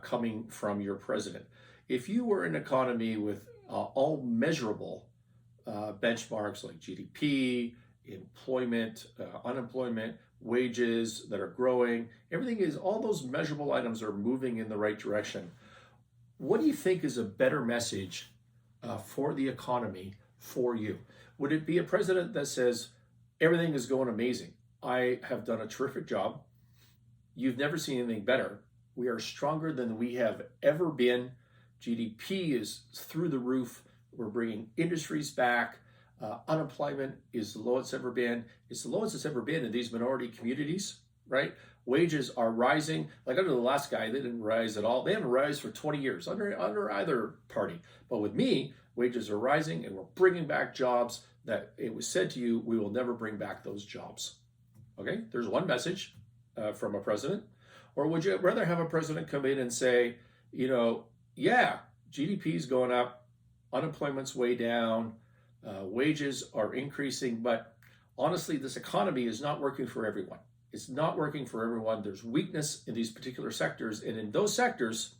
coming from your president? If you were an economy with all measurable benchmarks like GDP, employment, unemployment, wages that are growing, everything is, all those measurable items are moving in the right direction. What do you think is a better message for the economy for you? Would it be a president that says, everything is going amazing. I have done a terrific job. You've never seen anything better. We are stronger than we have ever been. GDP is through the roof. We're bringing industries back. Unemployment is the lowest it's ever been. It's the lowest it's ever been in these minority communities, right? Wages are rising. Like under the last guy, they didn't rise at all. They haven't risen for 20 years under either party. But with me, wages are rising and we're bringing back jobs that it was said to you, we will never bring back those jobs. Okay, there's one message from a president. Or would you rather have a president come in and say, yeah, GDP is going up, unemployment's way down, wages are increasing, but honestly, this economy is not working for everyone. It's not working for everyone. There's weakness in these particular sectors, and in those sectors,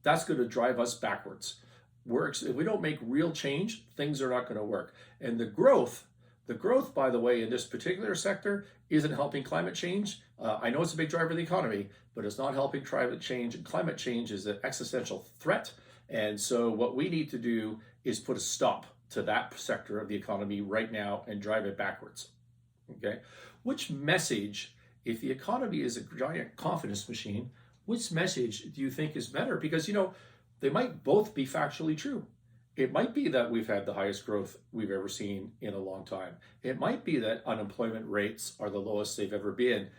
that's going to drive us backwards. If we don't make real change, things are not going to work. And the growth, by the way, in this particular sector isn't helping climate change. I know it's a big driver of the economy, but it's not helping climate change. And climate change is an existential threat. And so what we need to do is put a stop to that sector of the economy right now and drive it backwards. Okay? Which message, if the economy is a giant confidence machine, which message do you think is better? Because, they might both be factually true. It might be that we've had the highest growth we've ever seen in a long time. It might be that unemployment rates are the lowest they've ever been,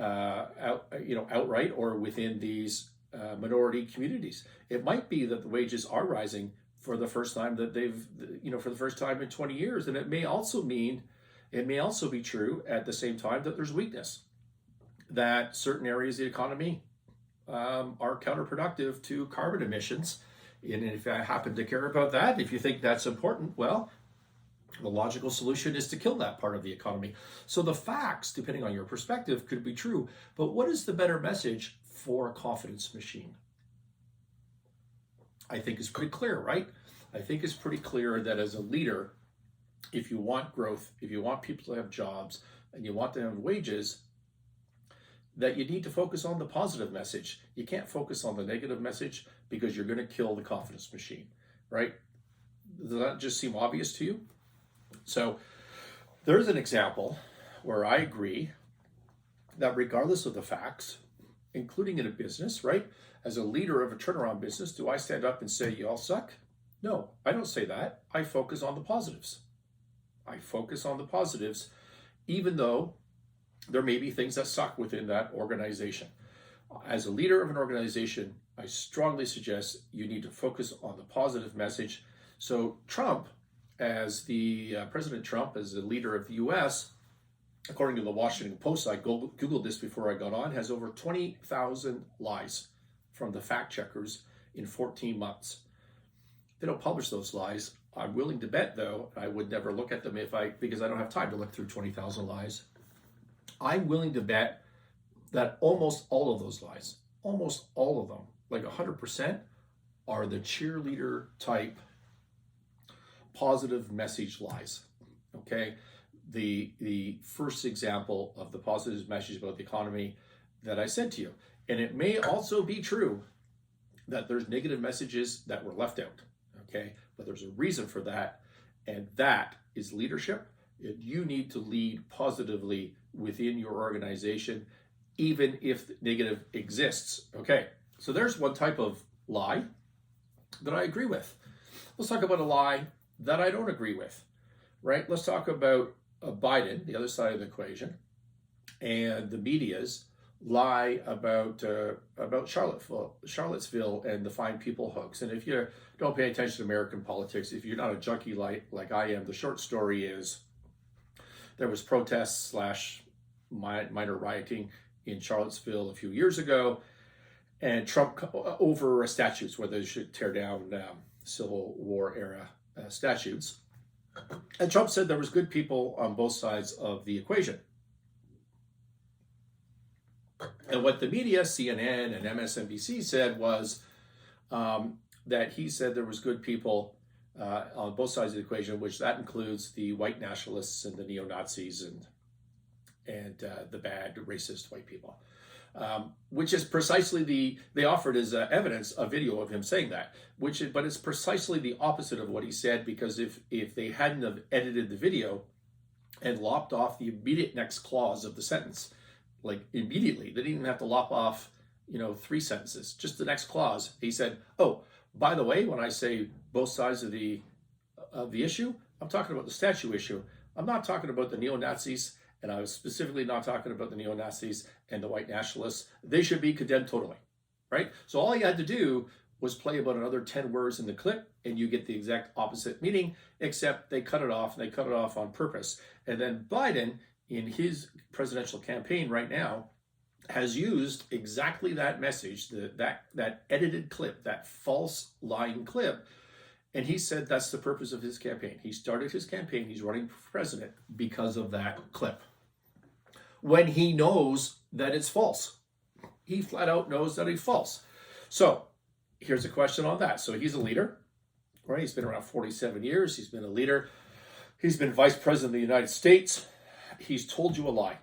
outright or within these minority communities. It might be that the wages are rising for the first time for the first time in 20 years. And it may also be true at the same time that there's weakness, that certain areas of the economy are counterproductive to carbon emissions. And if I happen to care about that, if you think that's important, well, the logical solution is to kill that part of the economy. So the facts, depending on your perspective, could be true. But what is the better message for a confidence machine. I think it's pretty clear, right? I think it's pretty clear that as a leader, if you want growth, if you want people to have jobs, and you want them to have wages, that you need to focus on the positive message. You can't focus on the negative message because you're going to kill the confidence machine, right? Does that just seem obvious to you? So there's an example where I agree that regardless of the facts, including in a business, right? As a leader of a turnaround business, do I stand up and say, you all suck? No, I don't say that. I focus on the positives. I focus on the positives, even though there may be things that suck within that organization. As a leader of an organization, I strongly suggest you need to focus on the positive message. So Trump, as the President Trump, as the leader of the US, according to the Washington Post, I Googled this before I got on, has over 20,000 lies from the fact checkers in 14 months. They don't publish those lies. I'm willing to bet, though, I would never look at them because I don't have time to look through 20,000 lies. I'm willing to bet that almost all of those lies, almost all of them, like 100%, are the cheerleader type positive message lies. Okay? The first example of the positive message about the economy that I said to you. And it may also be true that there's negative messages that were left out. Okay? But there's a reason for that, and that is leadership. You need to lead positively within your organization, even if negative exists. Okay, so there's one type of lie that I agree with. Let's talk about a lie that I don't agree with, right? Let's talk about Biden, the other side of the equation, and the media's lie about Charlottesville and the Fine People hoax. And if you don't pay attention to American politics, if you're not a junkie like I am, the short story is there was protests / minor rioting in Charlottesville a few years ago, and Trump over statutes, whether they should tear down Civil War era statutes. And Trump said there was good people on both sides of the equation. And what the media, CNN and MSNBC, said was that he said there was good people on both sides of the equation, which that includes the white nationalists and the neo-Nazis and the bad racist white people, which is precisely they offered as evidence a video of him saying that, but it's precisely the opposite of what he said, because if they hadn't have edited the video and lopped off the immediate next clause of the sentence, like immediately, they didn't even have to lop off 3 sentences, just the next clause. He said, oh, by the way, when I say both sides of the issue, I'm talking about the statue issue. I'm not talking about the neo-Nazis, and I was specifically not talking about the neo-Nazis and the white nationalists. They should be condemned totally, right? So all you had to do was play about another 10 words in the clip, and you get the exact opposite meaning, except they cut it off, and they cut it off on purpose. And then Biden, in his presidential campaign right now, has used exactly that message, that edited clip, that false lying clip, and he said that's the purpose of his campaign. He started his campaign, he's running for president because of that clip, when he knows that it's false. He flat out knows that it's false. So here's a question on that. So he's a leader, right? He's been around 47 years. He's been a leader. He's been vice president of the United States. He's told you a lie,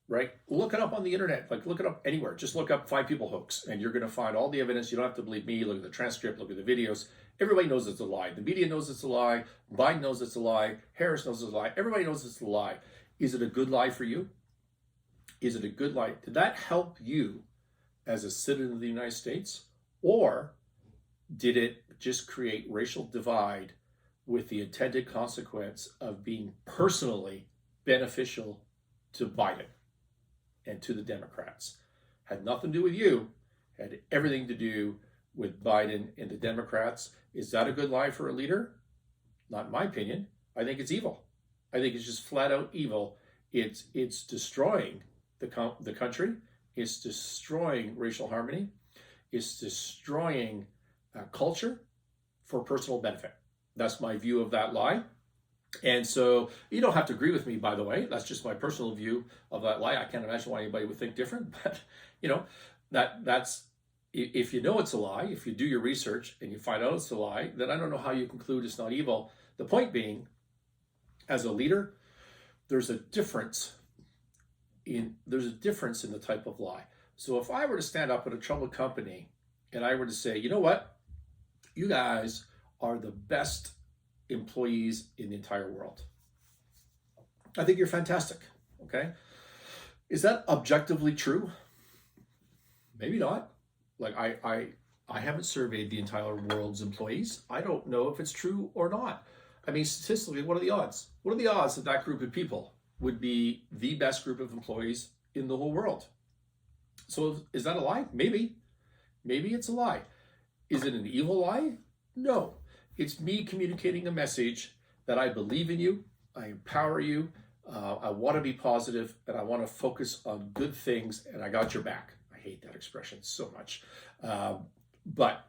right? Look it up on the internet. Look it up anywhere. Just look up Fine People hoax, and you're going to find all the evidence. You don't have to believe me. Look at the transcript. Look at the videos. Everybody knows it's a lie. The media knows it's a lie. Biden knows it's a lie. Harris knows it's a lie. Everybody knows it's a lie. Is it a good lie for you? Is it a good lie? Did that help you as a citizen of the United States? Or did it just create racial divide with the intended consequence of being personally beneficial to Biden and to the Democrats? Had nothing to do with you, had everything to do with Biden and the Democrats. Is that a good lie for a leader? Not in my opinion. I think it's evil. I think it's just flat out evil. It's destroying the country. It's destroying racial harmony. It's destroying culture for personal benefit. That's my view of that lie. And so you don't have to agree with me, by the way. That's just my personal view of that lie. I can't imagine why anybody would think different. But, that's if you know it's a lie, if you do your research and you find out it's a lie, then I don't know how you conclude it's not evil. The point being, as a leader, there's a difference in the type of lie. So if I were to stand up at a troubled company and I were to say, you know what, you guys are the best employees in the entire world. I think you're fantastic. Okay. Is that objectively true? Maybe not. Like I haven't surveyed the entire world's employees. I don't know if it's true or not. I mean, statistically, what are the odds? What are the odds that that group of people would be the best group of employees in the whole world? So is that a lie? Maybe. Maybe it's a lie. Is it an evil lie? No. It's me communicating a message that I believe in you, I empower you, I want to be positive, and I want to focus on good things, and I got your back. I hate that expression so much. But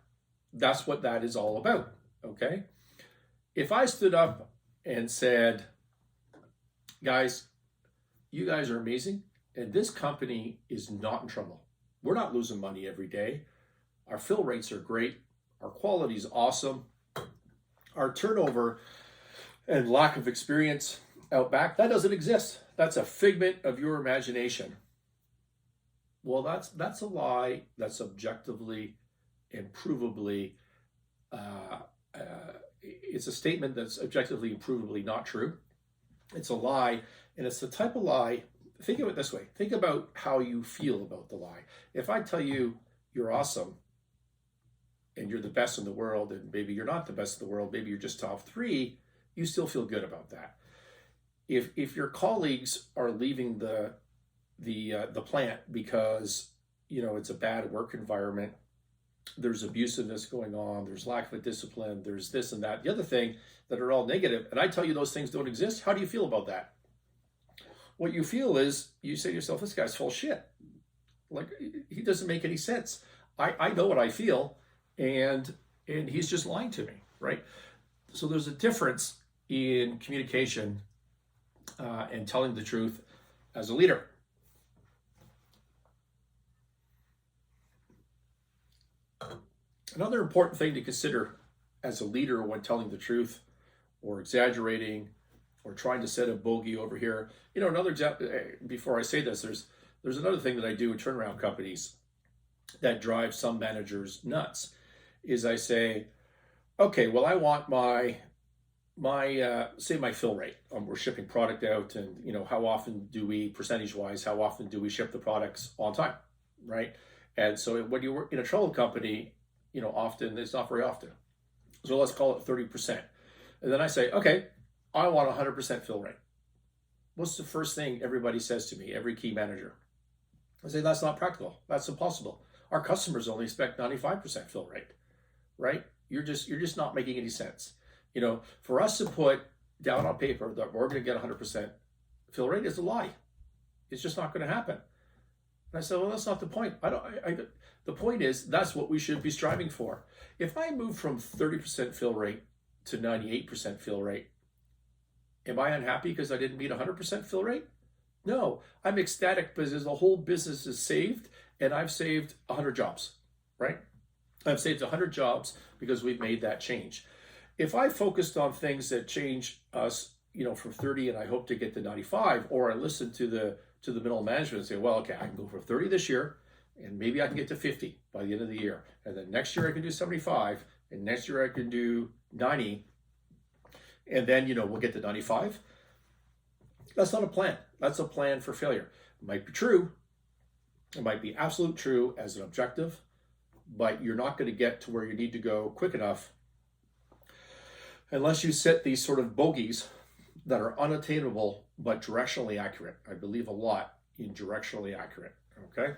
that's what that is all about, okay? If I stood up and said, guys, you guys are amazing, and this company is not in trouble. We're not losing money every day. Our fill rates are great. Our quality is awesome. Our turnover and lack of experience out back, that doesn't exist. That's a figment of your imagination. Well, that's a lie that's objectively and provably, it's a statement that's objectively and provably not true. It's a lie, and it's the type of lie, think of it this way. Think about how you feel about the lie. If I tell you you're awesome, and you're the best in the world, and maybe you're not the best in the world, maybe you're just top 3, you still feel good about that. If your colleagues are leaving the plant because it's a bad work environment, there's abusiveness going on, there's lack of discipline, there's this and that, the other thing that are all negative, and I tell you those things don't exist, how do you feel about that? What you feel is, you say to yourself, this guy's full of shit. Like, he doesn't make any sense. I know what I feel, and he's just lying to me, right? So there's a difference in communication and telling the truth as a leader. Another important thing to consider as a leader when telling the truth or exaggerating or trying to set a bogey over here. Another example, before I say this, there's another thing that I do in turnaround companies that drives some managers nuts, is I say, okay, well, I want my say my fill rate. We're shipping product out, and how often do we, percentage-wise, how often do we ship the products on time, right? And so when you work in a troubled company, often it's not very often. So let's call it 30%. And then I say, okay, I want 100% fill rate. What's the first thing everybody says to me, every key manager? I say, that's not practical. That's impossible. Our customers only expect 95% fill rate, right? You're just not making any sense. For us to put down on paper that we're going to get 100% fill rate is a lie. It's just not going to happen. And I said, well, that's not the point. The point is, that's what we should be striving for. If I move from 30% fill rate to 98% fill rate, am I unhappy because I didn't meet 100% fill rate? No, I'm ecstatic because the whole business is saved, and I've saved 100 jobs, right? I've saved 100 jobs because we've made that change. If I focused on things that change us, from 30 and I hope to get to 95, or I listen to the middle management and say, well, okay, I can go for 30 this year, and maybe I can get to 50 by the end of the year. And then next year I can do 75, and next year I can do 90, and then, we'll get to 95. That's not a plan. That's a plan for failure. It might be true. It might be absolute true as an objective, but you're not going to get to where you need to go quick enough unless you set these sort of bogeys that are unattainable but directionally accurate. I believe a lot in directionally accurate, okay?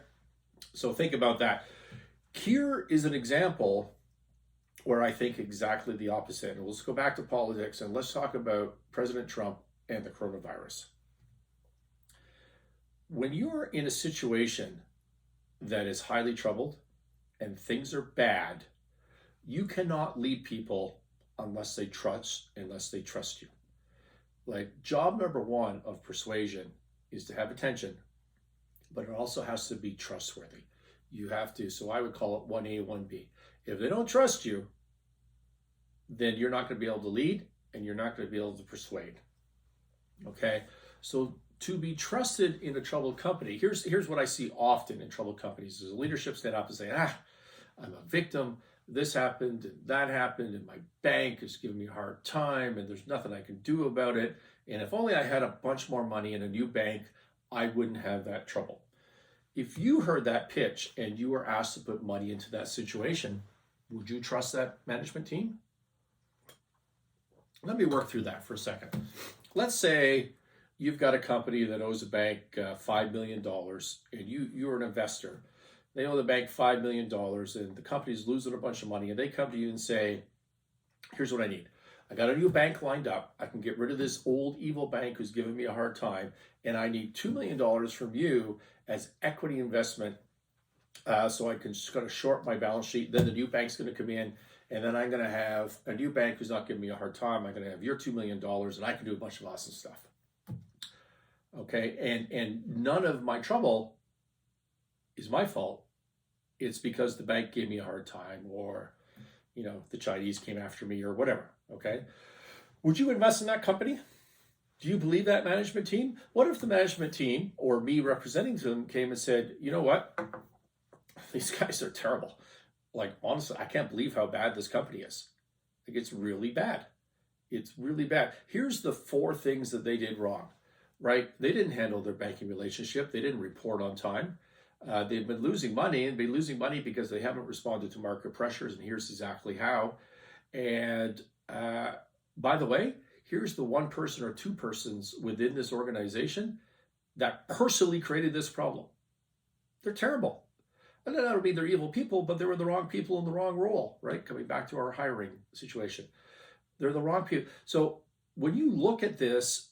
So think about that. Here is an example where I think exactly the opposite. And let's go back to politics, and let's talk about President Trump and the coronavirus. When you're in a situation that is highly troubled and things are bad, you cannot lead people unless they trust you. Like, job number 1 of persuasion is to have attention, but it also has to be trustworthy. You have to, so I would call it 1A, 1B. If they don't trust you, then you're not going to be able to lead and you're not going to be able to persuade. Okay? So to be trusted in a troubled company, here's what I see often in troubled companies is the leadership stand up and say, I'm a victim. This happened and that happened and my bank is giving me a hard time and there's nothing I can do about it. And if only I had a bunch more money in a new bank, I wouldn't have that trouble. If you heard that pitch and you were asked to put money into that situation, would you trust that management team? Let me work through that for a second. Let's say you've got a company that owes a bank $5 million and you're an investor. They owe the bank $5 million and the company's losing a bunch of money and they come to you and say, here's what I need. I got a new bank lined up. I can get rid of this old evil bank who's giving me a hard time and I need $2 million from you as equity investment so I can just kind of short my balance sheet. Then the new bank's going to come in and then I'm going to have a new bank who's not giving me a hard time. I'm going to have your $2 million and I can do a bunch of awesome stuff. Okay, and none of my trouble is my fault. It's because the bank gave me a hard time or, the Chinese came after me or whatever, okay? Would you invest in that company? Do you believe that management team? What if the management team or me representing them came and said, you know what? These guys are terrible. Like, honestly, I can't believe how bad this company is. Like, it's really bad. It's really bad. Here's the 4 things that they did wrong, right? They didn't handle their banking relationship. They didn't report on time. They've been losing money and been losing money because they haven't responded to market pressures. And here's exactly how. And by the way, here's the 1 person or 2 persons within this organization that personally created this problem. They're terrible. And that doesn't mean they're evil people, but they were the wrong people in the wrong role, right? Coming back to our hiring situation. They're the wrong people. So when you look at this,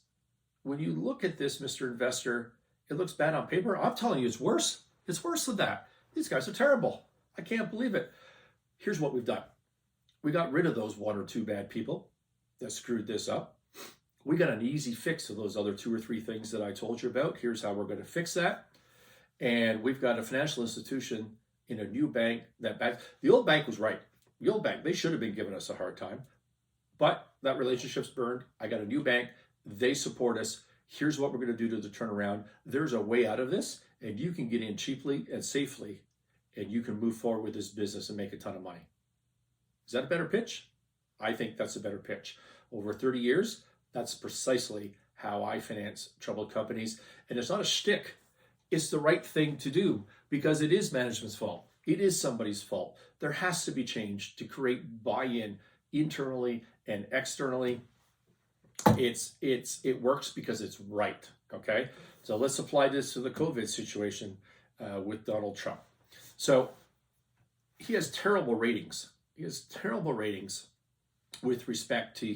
Mr. Investor, it looks bad on paper. I'm telling you, it's worse. It's worse than that. These guys are terrible. I can't believe it. Here's what we've done. We got rid of those 1 or 2 bad people that screwed this up. We got an easy fix to those other 2 or 3 things that I told you about. Here's how we're going to fix that. And we've got a financial institution in a new bank the old bank was right. The old bank, they should have been giving us a hard time, but that relationship's burned. I got a new bank. They support us. Here's what we're going to do to the turnaround. There's a way out of this, and you can get in cheaply and safely, and you can move forward with this business and make a ton of money. Is that a better pitch? I think that's a better pitch. Over 30 years, that's precisely how I finance troubled companies. And it's not a shtick. It's the right thing to do because it is management's fault. It is somebody's fault. There has to be change to create buy-in internally and externally. It works because it's right, okay? So let's apply this to the COVID situation with Donald Trump. So he has terrible ratings. He has terrible ratings with respect to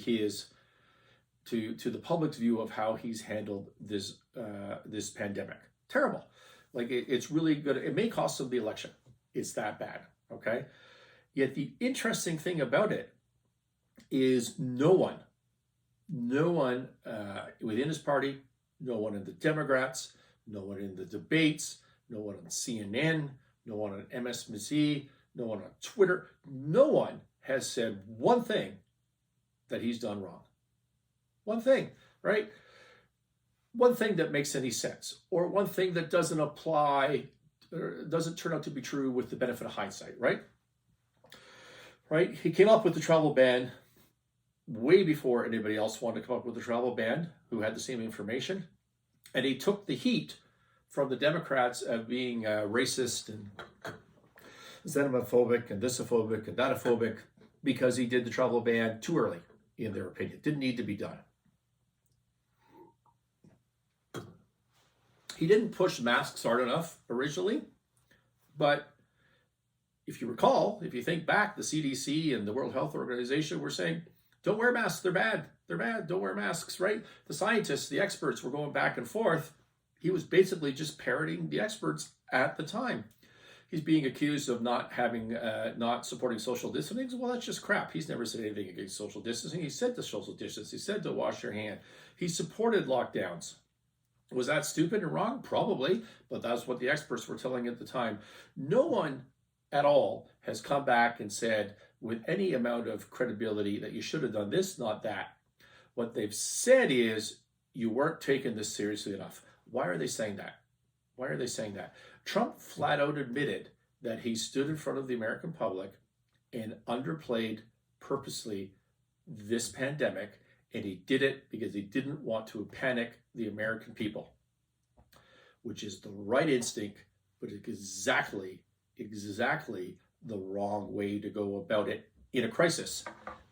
to the public's view of how he's handled this pandemic. Terrible. Like it's really good. It may cost him the election. It's that bad, okay? Yet the interesting thing about it is no one within his party, no one in the Democrats, no one in the debates, no one on CNN, no one on MSNBC, no one on Twitter, no one has said one thing that he's done wrong. One thing, right? One thing that makes any sense, or one thing that doesn't apply, or doesn't turn out to be true with the benefit of hindsight, right? Right? He came up with the travel ban way before anybody else wanted to come up with a travel ban who had the same information. And he took the heat from the Democrats of being racist and xenophobic and thisophobic and thatophobic because he did the travel ban too early, in their opinion. Didn't need to be done. He didn't push masks hard enough originally, but if you recall, if you think back, the CDC and the World Health Organization were saying, don't wear masks, they're bad, don't wear masks, right? The scientists, the experts were going back and forth. He was basically just parroting the experts at the time. He's being accused of not supporting social distancing. Well, that's just crap. He's never said anything against social distancing. He said to social distance. He said to wash your hand. He supported lockdowns. Was that stupid and wrong? Probably, but that's what the experts were telling at the time. No one at all has come back and said with any amount of credibility that you should have done this, not that. What they've said is you weren't taking this seriously enough. Why are they saying that? Why are they saying that? Trump flat out admitted that he stood in front of the American public and underplayed purposely this pandemic, and he did it because he didn't want to panic the American people, which is the right instinct, but exactly the wrong way to go about it in a crisis.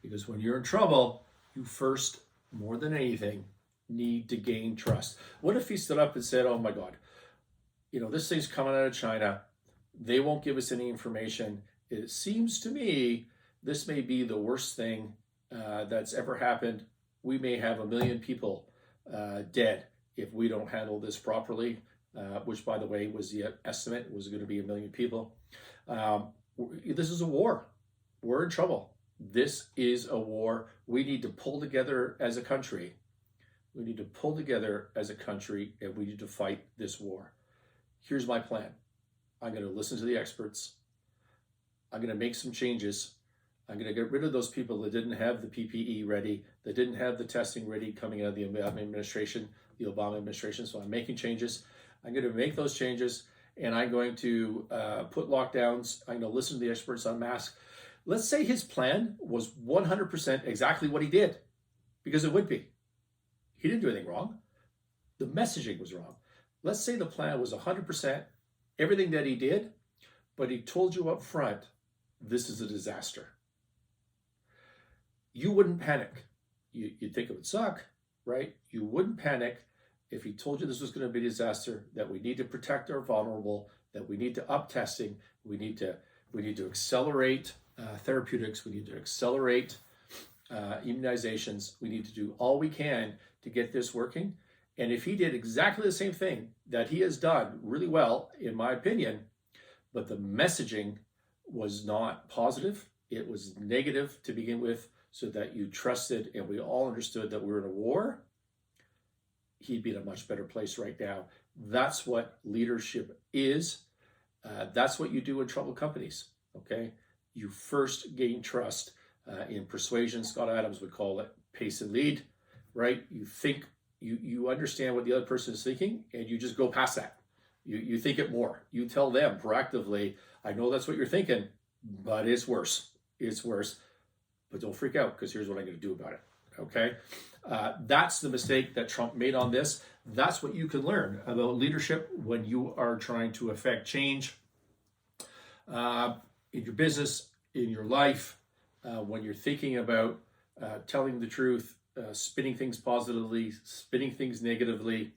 Because when you're in trouble, you first, more than anything, need to gain trust. What if he stood up and said, oh my God, this thing's coming out of China. They won't give us any information. It seems to me this may be the worst thing that's ever happened. We may have 1 million people dead if we don't handle this properly, which, by the way, was the estimate, was going to be 1 million people. This is a war. We're in trouble. This is a war. We need to pull together as a country. We need to pull together as a country, and we need to fight this war. Here's my plan. I'm going to listen to the experts. I'm going to make some changes. I'm going to get rid of those people that didn't have the PPE ready, that didn't have the testing ready coming out of the Obama administration. So I'm making changes. I'm going to make those changes, and I'm going to put lockdowns. I'm going to listen to the experts on masks. Let's say his plan was 100% exactly what he did, because it would be. He didn't do anything wrong. The messaging was wrong. Let's say the plan was 100%, everything that he did, but he told you up front, this is a disaster. You wouldn't panic. You'd think it would suck, right? You wouldn't panic if he told you this was going to be a disaster, that we need to protect our vulnerable, that we need to up testing, we need to accelerate therapeutics, we need to accelerate immunizations, we need to do all we can to get this working. And if he did exactly the same thing that he has done really well, in my opinion, but the messaging was not positive, it was negative to begin with, so that you trusted and we all understood that we were in a war, he'd be in a much better place right now. That's what leadership is. That's what you do in troubled companies, okay? You first gain trust. In persuasion, Scott Adams would call it pace and lead, right? You think, you understand what the other person is thinking, and you just go past that. You think it more. You tell them proactively, I know that's what you're thinking, but it's worse. It's worse. But don't freak out, because here's what I'm going to do about it. Okay? That's the mistake that Trump made on this. That's what you can learn about leadership when you are trying to affect change in your business, in your life, when you're thinking about telling the truth, spinning things positively, spinning things negatively.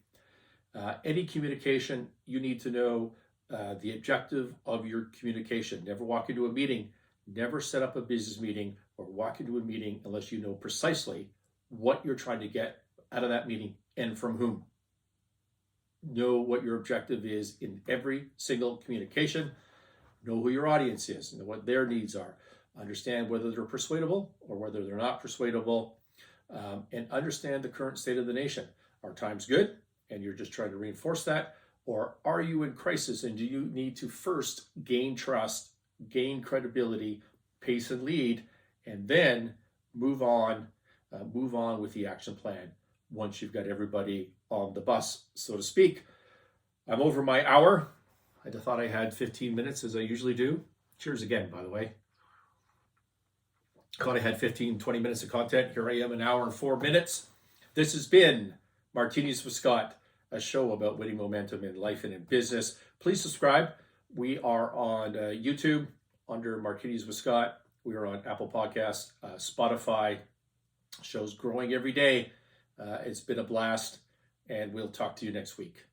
Any communication, you need to know the objective of your communication. Never walk into a meeting, never set up a business meeting or walk into a meeting unless you know precisely what you're trying to get out of that meeting and from whom. Know what your objective is in every single communication. Know who your audience is and what their needs are. Understand whether they're persuadable or whether they're not persuadable, and understand the current state of the nation. Are times good and you're just trying to reinforce that? Or are you in crisis and do you need to first gain trust, gain credibility, pace and lead, and then move on with the action plan once you've got everybody on the bus, so to speak. I'm over my hour. I thought I had 15 minutes as I usually do. Cheers again, by the way. Thought I had 15, 20 minutes of content. Here I am, an hour and 4 minutes. This has been Martinis with Scott, a show about winning momentum in life and in business. Please subscribe. We are on YouTube under Martinis with Scott. We are on Apple Podcasts, Spotify. Show's growing every day. It's been a blast, and we'll talk to you next week.